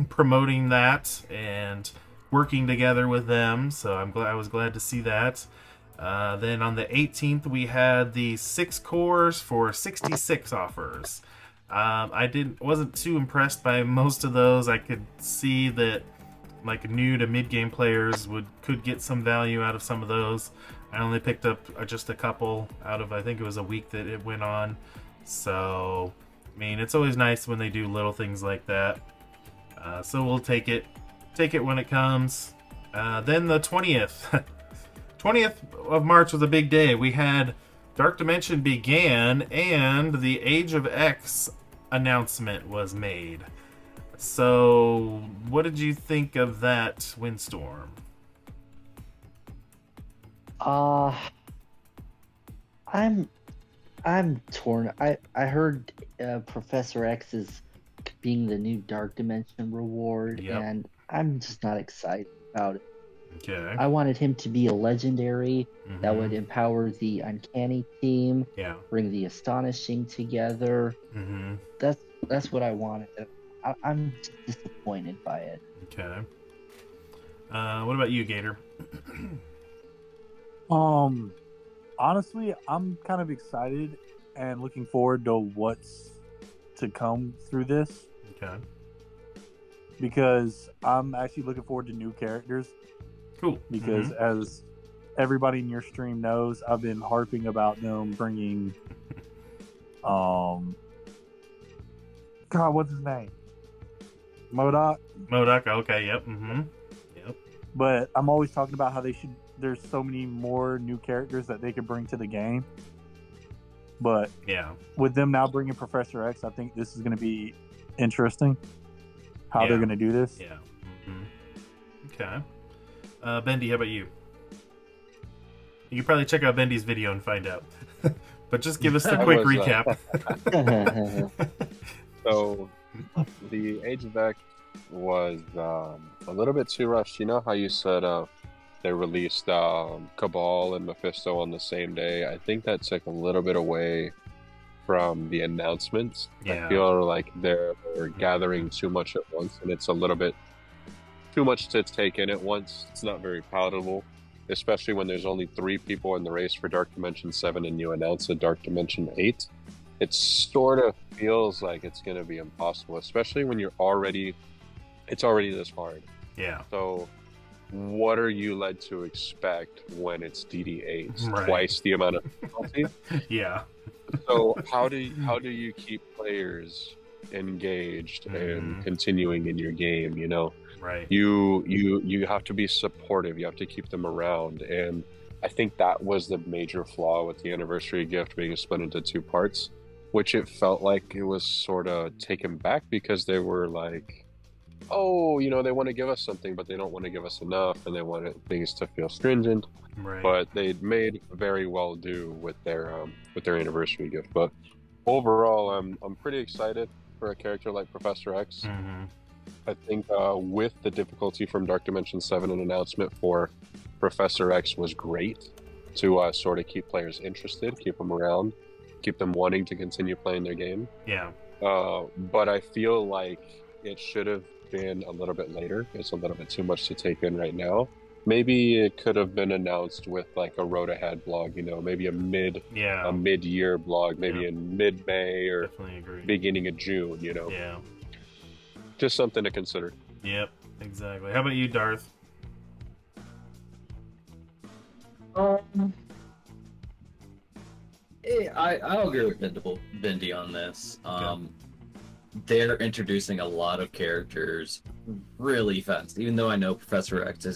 promoting that and working together with them. So I was glad to see that. Then on the 18th, we had the 6 cores for 66 offers. Wasn't too impressed by most of those. I could see that like new to mid-game players could get some value out of some of those. I only picked up just a couple out of, I think it was a week that it went on. So, I mean, it's always nice when they do little things like that. So we'll take it when it comes. Then the 20th. 20th of March was a big day. We had Dark Dimension began and the Age of X announcement was made. So, what did you think of that, Windstorm? I'm torn. I heard Professor X is being the new Dark Dimension reward, and I'm just not excited about it. Okay. I wanted him to be a legendary that would empower the Uncanny team, bring the Astonishing together. That's what I wanted. I'm disappointed by it. Okay. What about you, Gator? Honestly, I'm kind of excited and looking forward to what's to come through this. Okay. Because I'm actually looking forward to new characters. Cool. Because as everybody in your stream knows, I've been harping about them bringing, God, what's his name? MODOK. MODOK, okay, yep, yep. But I'm always talking about how there's so many more new characters that they could bring to the game. But yeah, with them now bringing Professor X, I think this is going to be interesting. How they're going to do this. Yeah. Okay. Bendy, how about you? You can probably check out Bendy's video and find out. But just give us a quick recap. So, the Age of X was a little bit too rushed. You know how you said they released Cabal and Mephisto on the same day? I think that took a little bit away from the announcements. Yeah. I feel like they're gathering too much at once, and it's a little bit too much to take in at once. It's not very palatable, especially when there's only 3 people in the race for Dark Dimension 7 and you announce a Dark Dimension 8. It sort of feels like it's going to be impossible, especially when it's already this hard. Yeah. So what are you led to expect when it's DD8? Right. Twice the amount of difficulty? Yeah. So how do you keep players engaged and continuing in your game, you know? Right. You have to be supportive. You have to keep them around. And I think that was the major flaw with the anniversary gift being split into 2 parts, which it felt like it was sort of taken back because they were like, oh, you know, they want to give us something, but they don't want to give us enough, and they wanted things to feel stringent. Right. But they made very well do with their anniversary gift. But overall, I'm pretty excited for a character like Professor X. I think with the difficulty from Dark Dimension 7, an announcement for Professor X was great to sort of keep players interested, keep them around, keep them wanting to continue playing their game. Yeah. But I feel like it should have been a little bit later. It's a little bit too much to take in right now. Maybe it could have been announced with like a road ahead blog, you know, maybe a mid-year blog, maybe in mid-May or beginning of June, you know. Yeah. Just something to consider. Yep, exactly. How about you, Darth? I'll agree with Bendy on this. They're introducing a lot of characters really fast. Even though I know Professor X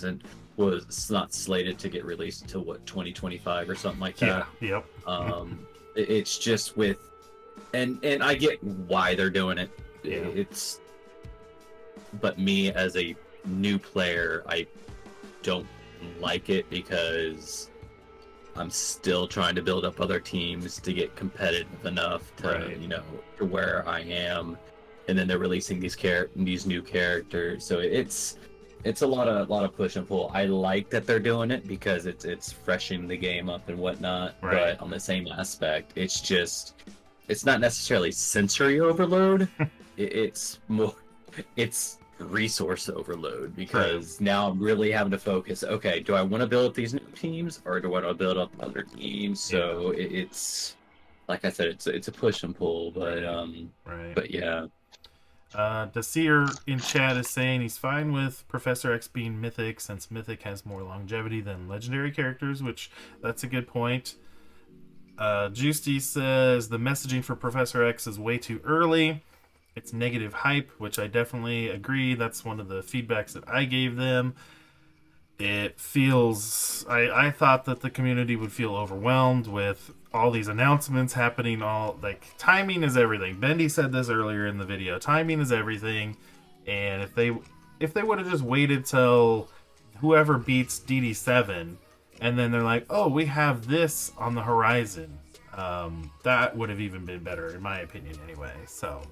was not slated to get released until 2025 or something like that. Yeah. Yep. It's just with, and I get why they're doing it. Yeah. But me as a new player, I don't like it because I'm still trying to build up other teams to get competitive enough to, to where I am. And then they're releasing these new characters. So it's a lot of push and pull. I like that they're doing it because it's freshening the game up and whatnot. Right. But on the same aspect, it's not necessarily sensory overload. It's resource overload because now I'm really having to focus. Okay, do I want to build up these new teams or do I want to build up other teams? So it's like I said, it's a push and pull, but but yeah. Desir in chat is saying he's fine with Professor X being mythic since mythic has more longevity than legendary characters, which that's a good point. Juicy says the messaging for Professor X is way too early. It's negative hype, which I definitely agree. That's one of the feedbacks that I gave them. It feels... I thought that the community would feel overwhelmed with all these announcements happening. Timing is everything. Bendy said this earlier in the video. Timing is everything. And if they would have just waited till whoever beats DD7, and then they're like, oh, we have this on the horizon, that would have even been better, in my opinion, anyway. So...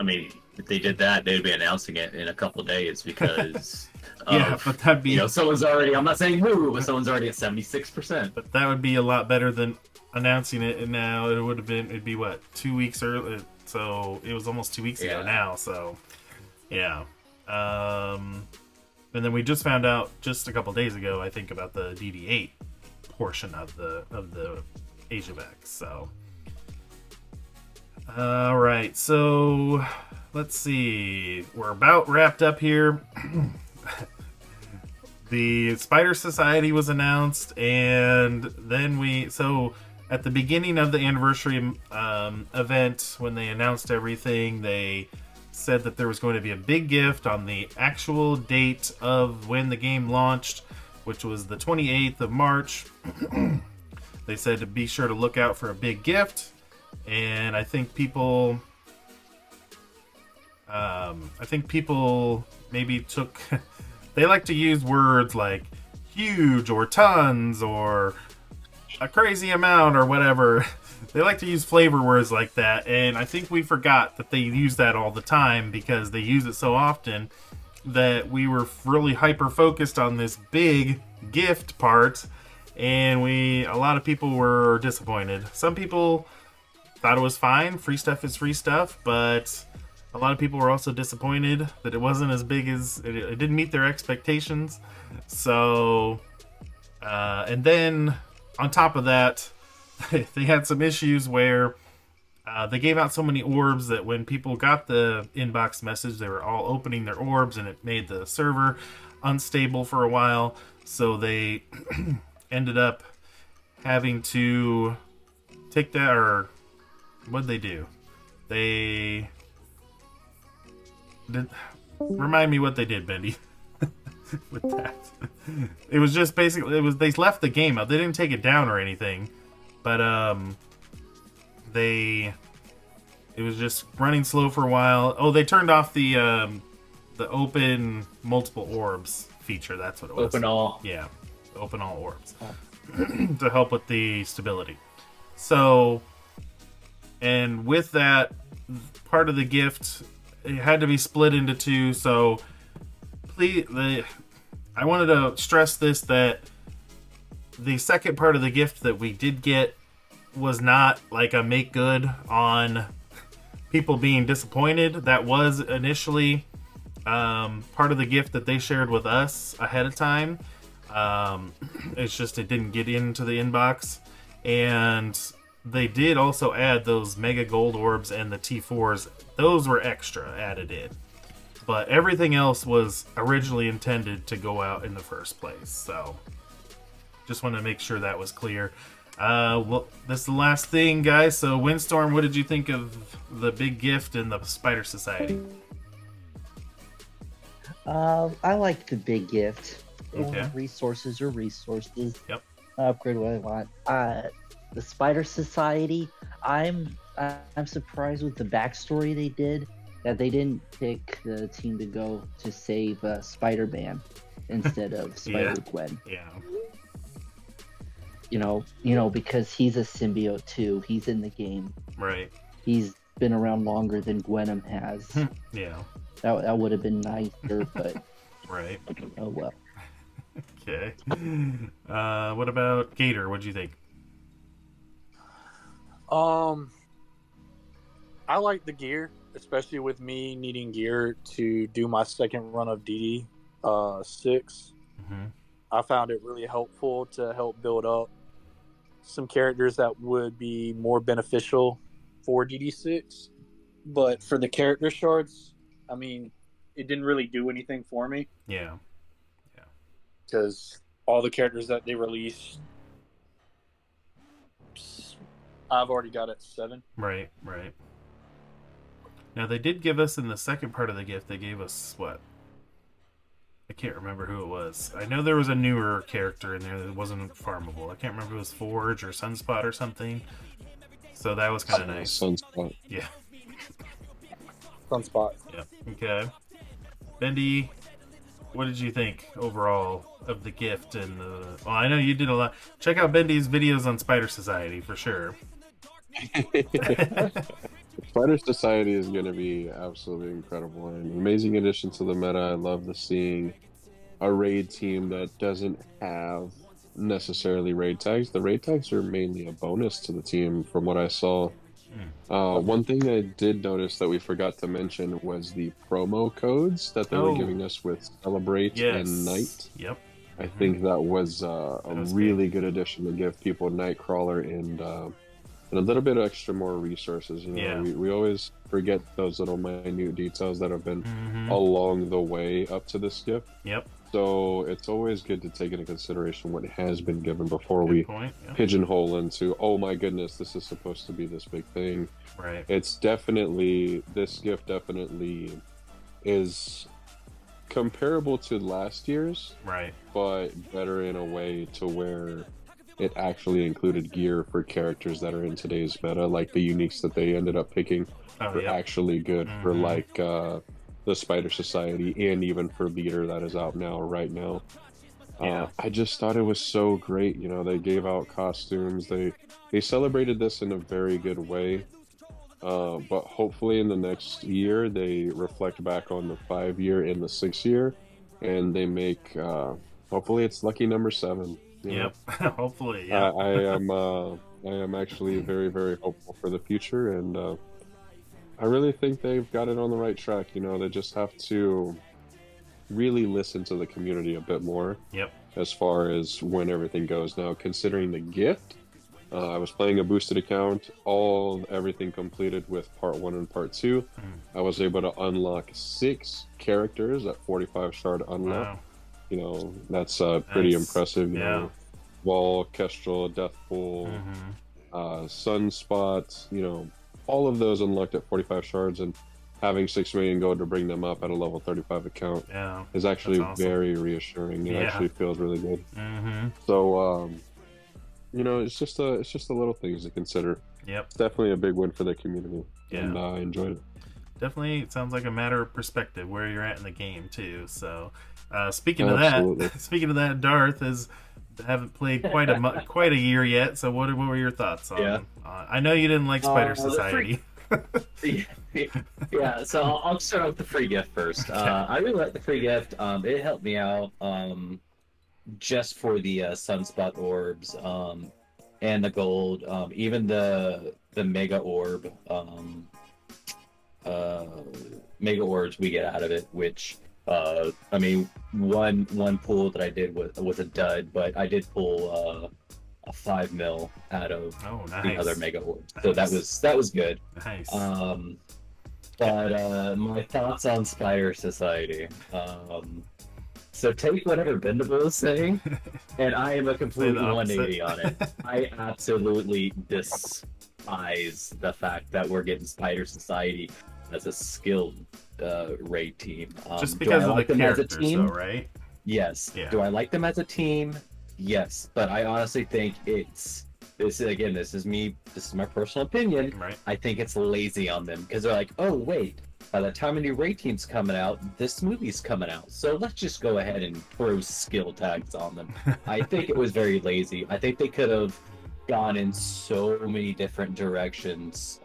I mean, if they did that, they'd be announcing it in a couple of days because but that'd be someone's already. I'm not saying who, but someone's already at 76%. But that would be a lot better than announcing it. And now it'd be what, 2 weeks early? So it was almost 2 weeks ago now. So yeah. And then we just found out just a couple days ago, I think, about the DD8 portion of the Age of X. So. All right, so let's see. We're about wrapped up here. the Spider Society was announced, and then so at the beginning of the anniversary event, when they announced everything, they said that there was going to be a big gift on the actual date of when the game launched, which was the 28th of March. They said to be sure to look out for a big gift, and I think people maybe took they like to use words like huge or tons or a crazy amount or whatever. They like to use flavor words like that, and I think we forgot that they use that all the time because they use it so often that we were really hyper focused on this big gift part, and a lot of people were disappointed. Some people thought it was fine. Free stuff is free stuff, but a lot of people were also disappointed that it wasn't as big as it didn't meet their expectations. So, and then on top of that, they had some issues where they gave out so many orbs that when people got the inbox message, they were all opening their orbs, and it made the server unstable for a while. So they ended up having to take that, or what'd they do? They did. Remind me what they did, Bendy. With that, it was just basically they left the game out. They didn't take it down or anything, but it was just running slow for a while. Oh, they turned off the open multiple orbs feature. That's what it was. Open all. Yeah, open all orbs to help with the stability. So, and with that, part of the gift, it had to be split into two. So, I wanted to stress this, that the second part of the gift that we did get was not like a make good on people being disappointed. That was initially part of the gift that they shared with us ahead of time. It's just it didn't get into the inbox, and they did also add those mega gold orbs and the T4s. Those were extra added in, but everything else was originally intended to go out in the first place. So just wanted to make sure that was clear. Well, this is the last thing, guys. So Windstorm, what did you think of the big gift in the Spider Society? I like the big gift. Okay. Resources are resources. Yep. Upgrade what I want. The Spider Society, I'm surprised with the backstory they did, that they didn't pick the team to go to save Spider-Man instead of Spider-Gwen. Yeah. You know, because he's a symbiote too. He's in the game. Right. He's been around longer than Gwenom has. Yeah. That would have been nicer, but Right. oh well. Okay. What about Gator? What'd you think? I like the gear, especially with me needing gear to do my second run of DD 6. Mm-hmm. I found it really helpful to help build up some characters that would be more beneficial for DD6. But for the character shards, I mean, it didn't really do anything for me. Yeah. Because all the characters that they released, I've already got at 7. Right. Now, they did give us, in the second part of the gift, they gave us, what? I can't remember who it was. I know there was a newer character in there that wasn't farmable. I can't remember if it was Forge or Sunspot or something. So that was kind of nice. Sunspot. Yeah. Sunspot. Yeah. Okay. Bendy, what did you think overall of the gift and the... Well, I know you did a lot. Check out Bendy's videos on Spider Society for sure. Spider Society is going to be absolutely incredible and an amazing addition to the meta. I love seeing a raid team that doesn't have necessarily raid tags. The raid tags are mainly a bonus to the team from what I saw. One thing I did notice that we forgot to mention was the promo codes that they were giving us with Celebrate and Night. Yep. I think that was a really good addition to give people Nightcrawler and a little bit extra more resources. You know, we always forget those little minute details that have been along the way up to this gift. Yep. So it's always good to take into consideration what has been given before Good we point. Yeah. pigeonhole into, oh my goodness, this is supposed to be this big thing. Right. It's definitely, this gift definitely is comparable to last year's, Right. but better in a way to where it actually included gear for characters that are in today's meta, like the uniques that they ended up picking Oh, are yeah. actually good for Mhm. like the Spider Society and even for Leader that is out now right now. Yeah. I just thought it was so great. You know, they gave out costumes. They celebrated this in a very good way. But hopefully in the next year they reflect back on the 5 year and the 6 year, and they make hopefully it's lucky number 7. You know? Yep. Hopefully. Yeah. I am actually very, very hopeful for the future, and I really think they've got it on the right track. You know, they just have to really listen to the community a bit more Yep. as far as when everything goes. Now, considering the gift, I was playing a boosted account, everything completed with part 1 and part 2. I was able to unlock 6 characters at 45 shard unlock. Wow. You know, that's pretty Nice. impressive. You Yeah. know, Wall, Kestrel, Deathpool, Sunspot, you know, all of those unlocked at 45 shards, and having 6 million gold to bring them up at a level 35 account Yeah. is actually That's awesome. very reassuring. It Yeah. actually feels really good. Mm-hmm. So, you know, it's just the little things to consider. Yep. It's definitely a big win for the community, Yeah. and I enjoyed it. Definitely, it sounds like a matter of perspective where you're at in the game too. So, speaking Absolutely. of that, speaking of that, Darth haven't played quite a year yet. So, what were your thoughts on? Yeah. I know you didn't like Spider the Society. Yeah, so I'll start with the free gift first. I really like the free gift. It helped me out just for the sunspot orbs and the gold, even the mega orb, mega orbs we get out of it, which I mean, one pull that I did was a dud, but I did pull a 5 mil out of Oh, nice. the other mega orbs, so Nice. that was good. Nice. But my thoughts on Spider Society. So take whatever Bendable is saying, and I am a complete the opposite. 180 on it. I absolutely despise the fact that we're getting Spider Society as a skilled raid team. Just do because I of like the them as a characters, team? though, right? Yes. Yeah. Do I like them as a team? Yes. But I honestly think this is my personal opinion. Right. I think it's lazy on them because they're like, oh wait, by the time a new raid team's coming out, this movie's coming out, so let's just go ahead and throw skill tags on them. I think it was very lazy. I think they could have gone in so many different directions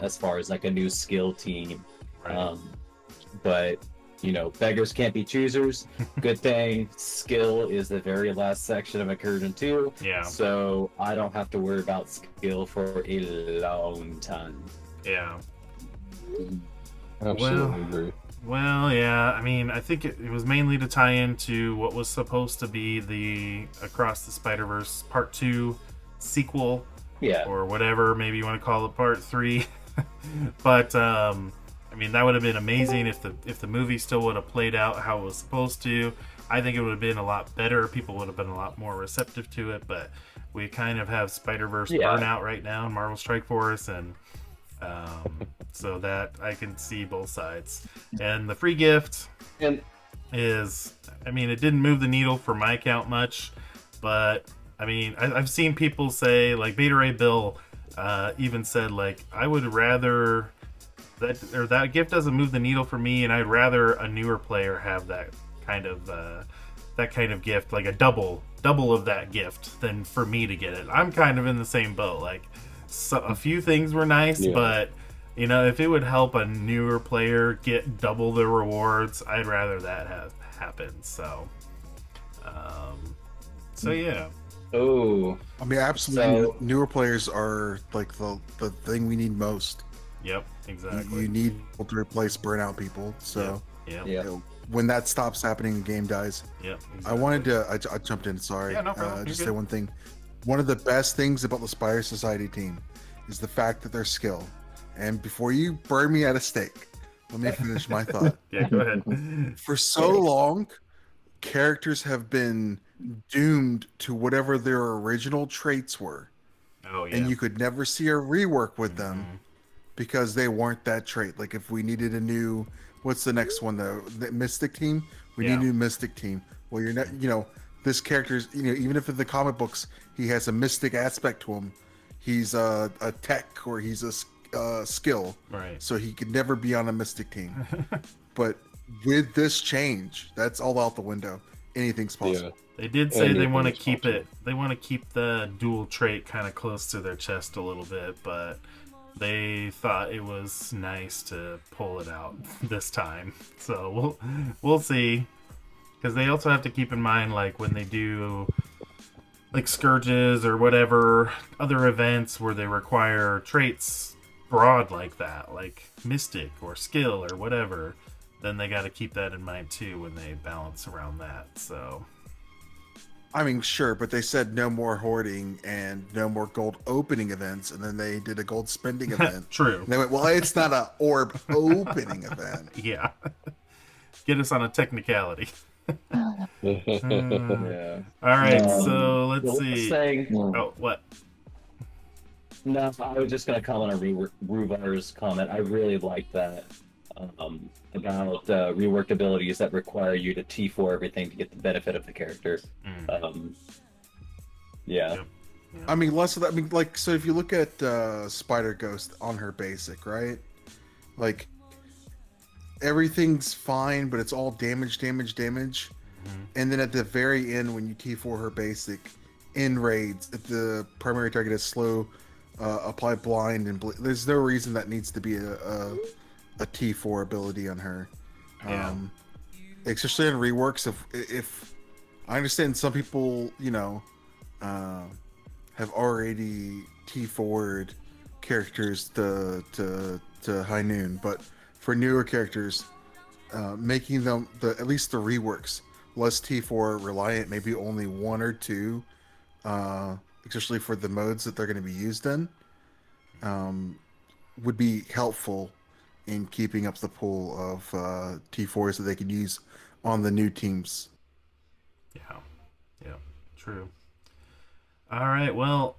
as far as like a new skill team. Right. But you know, beggars can't be choosers. Good thing skill is the very last section of Incursion 2. Yeah. So I don't have to worry about skill for a long time. Yeah. Absolutely agree. Well, yeah. I mean, I think it was mainly to tie into what was supposed to be the Across the Spider-Verse Part 2 sequel. Yeah. Or whatever, maybe you want to call it Part 3. But I mean, that would have been amazing if the movie still would have played out how it was supposed to. I think it would have been a lot better. People would have been a lot more receptive to it. But we kind of have Spider-Verse burnout right now in Marvel Strike Force, and so that I can see both sides. And the free gift is, I mean, it didn't move the needle for my account much, but I mean, I've seen people say, like Beta Ray Bill even said, like, I would rather that gift doesn't move the needle for me, and I'd rather a newer player have that kind of gift, like a double of that gift, than for me to get it. I'm kind of in the same boat. Like, a few things were nice, but you know, if it would help a newer player get double the rewards, I'd rather that have happened. So yeah. Oh, I mean, absolutely. So- Newer players are like the thing we need most. Yep, exactly. You need people to replace burnout people. So Yep. you know, when that stops happening, the game dies. Yep. I wanted to. I jumped in. Sorry. Yeah, no problem. You're Just good. say one thing. One of the best things about the Spire Society team is the fact that they're skilled. And before you burn me at a stake, let me finish my thought. Yeah, go ahead. For so long, characters have been doomed to whatever their original traits were, Oh yeah. and you could never see a rework with them Mhm. because they weren't that trait. Like if we needed a new, what's the next one though? The Mystic team. We need Yeah. a new Mystic team. Well, you're not. This character's. Even if in the comic books he has a mystic aspect to him, he's a tech or he's a skill. Right. So he could never be on a Mystic team. But with this change, that's all out the window. Anything's possible. They did say they want to Anything is keep possible. it. They want to keep the dual trait kind of close to their chest a little bit, but they thought it was nice to pull it out this time. So we'll see, because they also have to keep in mind, like when they do like Scourges or whatever other events where they require traits broad like that, like Mystic or Skill or whatever, then they got to keep that in mind too when they balance around that. So I mean, sure, but they said no more hoarding and no more gold opening events, and then they did a gold spending event. true. And they went, well, it's not a orb opening event. Yeah. Get us on a technicality. Yeah. All right, Um, so let's the last see. thing- Oh, what? No, I was just going to comment on Ruvar's comment. I really like that about reworked abilities that require you to T4 everything to get the benefit of the character. Yeah. Yep. I mean, less of that. I mean, like, so if you look at Spider Ghost on her basic, right? Like, everything's fine, but it's all damage. And then at the very end, when you T4 her basic in raids, if the primary target is slow, apply blind and there's no reason that needs to be a T4 ability on her. Yeah. Especially in reworks. If I understand some people, have already T4'd characters to High Noon, but for newer characters, making them at least the reworks less T4 reliant, maybe only one or two, especially for the modes that they're going to be used in, would be helpful in keeping up the pool of T4s that they can use on the new teams. Yeah, true. All right, well,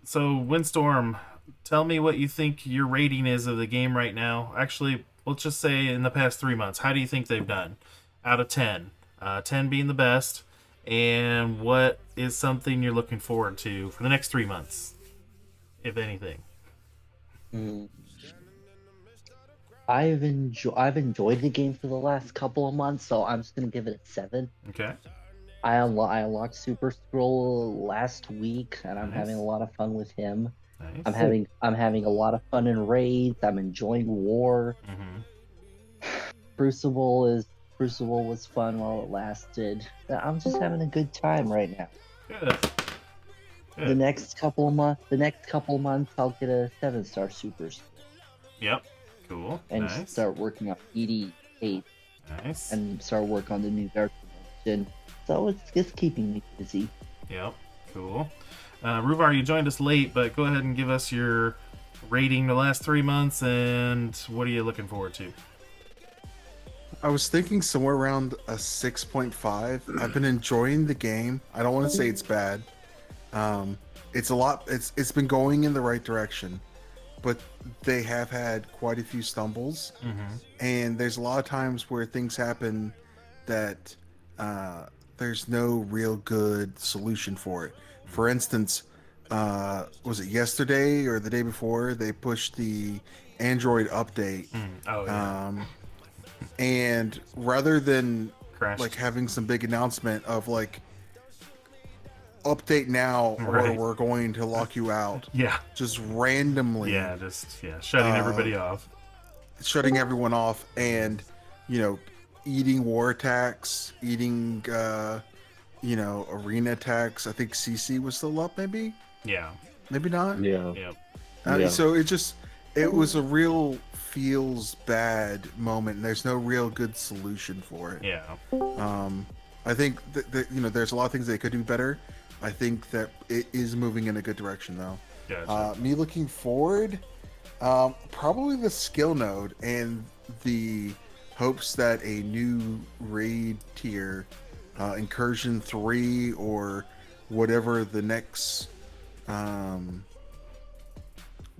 so Windstorm, tell me what you think your rating is of the game right now. Actually, let's just say in the past 3 months, how do you think they've done out of 10? 10 being the best, and what is something you're looking forward to for the next 3 months, if anything? I've enjoyed the game for the last couple of months, so I'm just gonna give it a 7. Okay. I unlocked Super Scroll last week, and I'm Nice. having a lot of fun with him. Nice. I'm having a lot of fun in raids. I'm enjoying war. Crucible was fun while it lasted. I'm just having a good time right now. Good. The next couple of months, I'll get a 7-star Supers Yep. Cool. and Nice. start working on ED8 Nice. and start work on the new Dark Dimension. So it's keeping me busy. Yep. Cool. Ruvar, you joined us late, but go ahead and give us your rating the last 3 months, and what are you looking forward to? I was thinking somewhere around a 6.5. I've been enjoying the game. I don't want to say it's bad. It's a lot. It's been going in the right direction, but they have had quite a few stumbles, and there's a lot of times where things happen that there's no real good solution for it. For instance, was it yesterday or the day before they pushed the Android update? Oh, yeah. And rather than Crashed. like having some big announcement of like update now or Right. we're going to lock you out, Yeah. just randomly Yeah, shutting everybody off. shutting everyone off, and eating war attacks, eating arena attacks. I think CC was still up, maybe Yeah. not. Yeah. Yep. Yeah. So it was a real feels bad moment, and there's no real good solution for it. Yeah. I think that there's a lot of things they could do better. I think that it is moving in a good direction, though. Gotcha. Me looking forward, probably the skill node and the hopes that a new raid tier Incursion 3 or whatever the next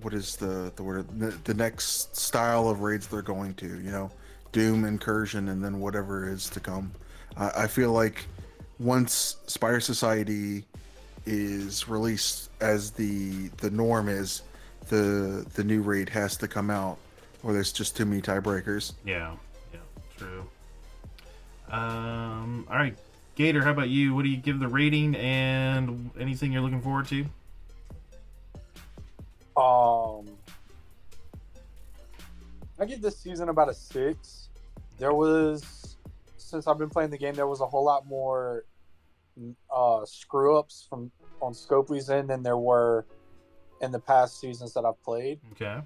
what is the word, the next style of raids they're going to, you know, Doom, Incursion, and then whatever is to come. I feel like once Spire Society is released as the norm is, the new raid has to come out, or there's just too many tiebreakers. Yeah, true. All right, Gator, how about you? What do you give the rating, and anything you're looking forward to? I give this season about a 6. Since I've been playing the game, there was a whole lot more screw ups from on Scopely's end than there were in the past seasons that I've played. Okay.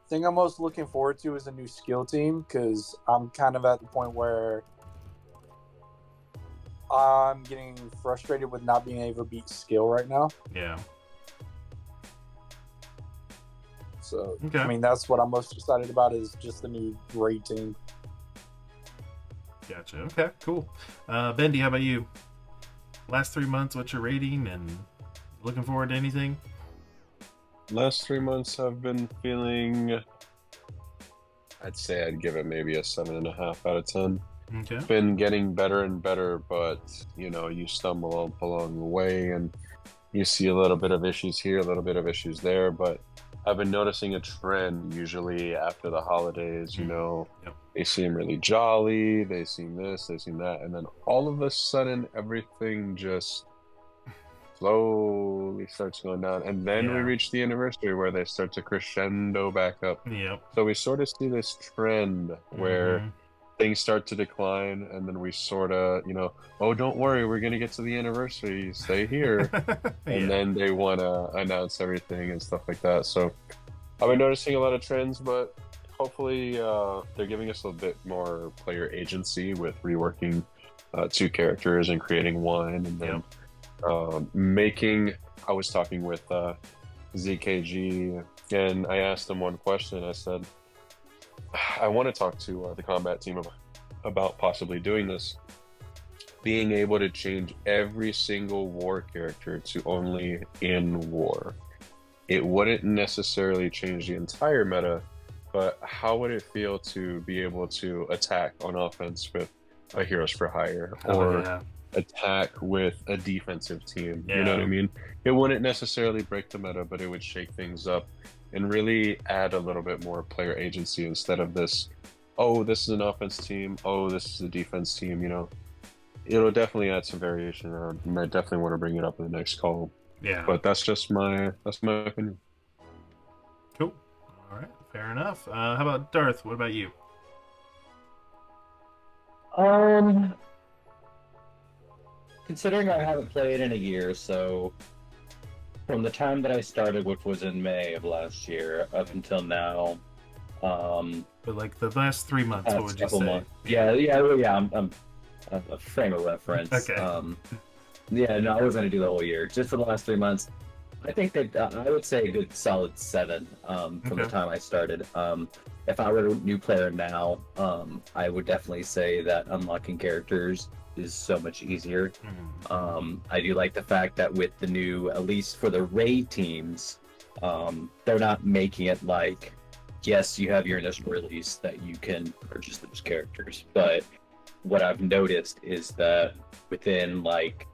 Thing I'm most looking forward to is a new skill team, because I'm kind of at the point where I'm getting frustrated with not being able to beat skill right now. Yeah. So, Okay. I mean, that's what I'm most excited about, is just the new raid team. Gotcha. Okay, cool. Bendy, how about you? Last 3 months, what's your rating, and looking forward to anything? Last 3 months I've been feeling, I'd say I'd give it maybe a 7.5 out of 10. Okay. Been getting better and better, but you know, you stumble up along the way and you see a little bit of issues here, a little bit of issues there, but I've been noticing a trend usually after the holidays, you know. Yep. They seem really jolly, they seem this, they seem that, and then all of a sudden everything just slowly starts going down, and then we Yeah. reach the anniversary where they start to crescendo back up. Yep. So we sort of see this trend where Mhm. things start to decline, and then we sort of, you know, oh, don't worry, we're going to get to the anniversary, stay here. And Yeah. then they want to announce everything and stuff like that. So I've been noticing a lot of trends, but hopefully they're giving us a bit more player agency with reworking 2 characters and creating one, and then making. I was talking with ZKG, and I asked him one question. I said, I want to talk to the combat team about possibly doing this, being able to change every single war character to only in war. It wouldn't necessarily change the entire meta, but how would it feel to be able to attack on offense with a Heroes for Hire, or yeah. attack with a defensive team? Yeah. You know what I mean? It wouldn't necessarily break the meta, but it would shake things up and really add a little bit more player agency, instead of this, oh, this is an offense team, oh, this is a defense team, you know. It'll definitely add some variation. I might definitely want to bring it up in the next call. Yeah. But that's my opinion. Cool. All right. Fair enough. How about Darth? What about you? Considering I haven't played in a year, so from the time that I started, which was in May of last year, up until now, But like the last 3 months, what would you say? I'm a frame of reference. Okay. Yeah, no, I was gonna do the whole year. Just for the last 3 months, I think that I would say a good solid 7 from the Okay. time I started. If I were a new player now, I would definitely say that unlocking characters is so much easier. I do like the fact that with the new, at least for the raid teams, they're not making it like, yes, you have your initial release that you can purchase those characters, but what I've noticed is that within like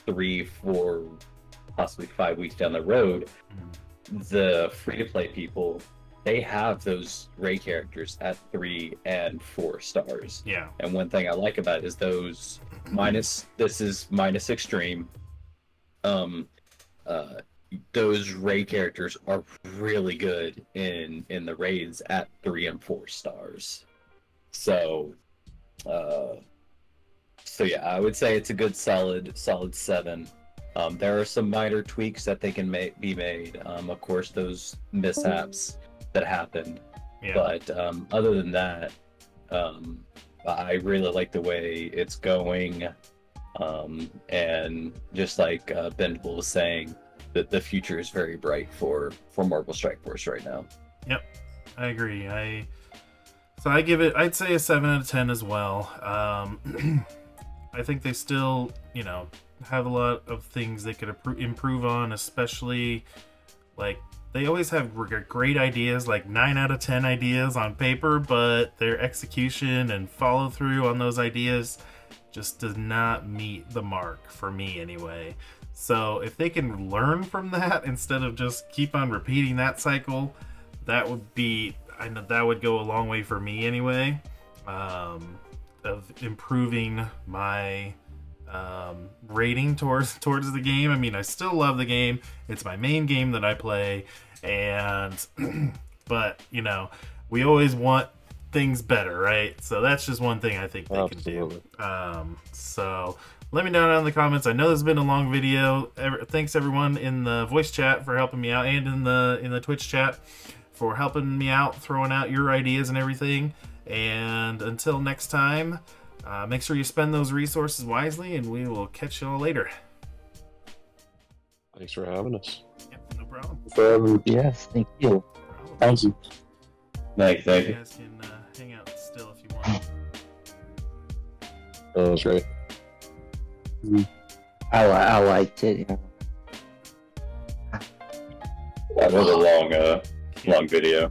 3, 4, possibly 5 weeks down the road, the free-to-play people, they have those raid characters at 3 and 4 stars. Yeah. And one thing I like about it is those this is minus extreme. Those raid characters are really good in the raids at 3 and 4 stars. So yeah, I would say it's a good solid 7. There are some minor tweaks that they can be made. Of course, those mishaps that happened. Yeah. But other than that, I really like the way it's going. And just like Bendable was saying, that the future is very bright for Marvel Strike Force right now. Yep, I agree. I So I'd say a 7 out of 10 as well. I think they still, have a lot of things they could improve on, especially like they always have great ideas, like 9 out of 10 ideas on paper, but their execution and follow through on those ideas just does not meet the mark for me anyway. So if they can learn from that instead of just keep on repeating that cycle, that would go a long way for me anyway, of improving my rating towards the game. I mean, I still love the game. It's my main game that I play, and but we always want things better, right? So that's just one thing I think they can do. So let me know down in the comments. I know this has been a long video. Thanks everyone in the voice chat for helping me out, and in the Twitch chat for helping me out, throwing out your ideas and everything. And until next time, make sure you spend those resources wisely, and we will catch y'all later. Thanks for having us. Yep, no problem. Yes, thank you. Thank you. Thank You you. guys can hang out still if you want. That was great. I liked it. That was a long video.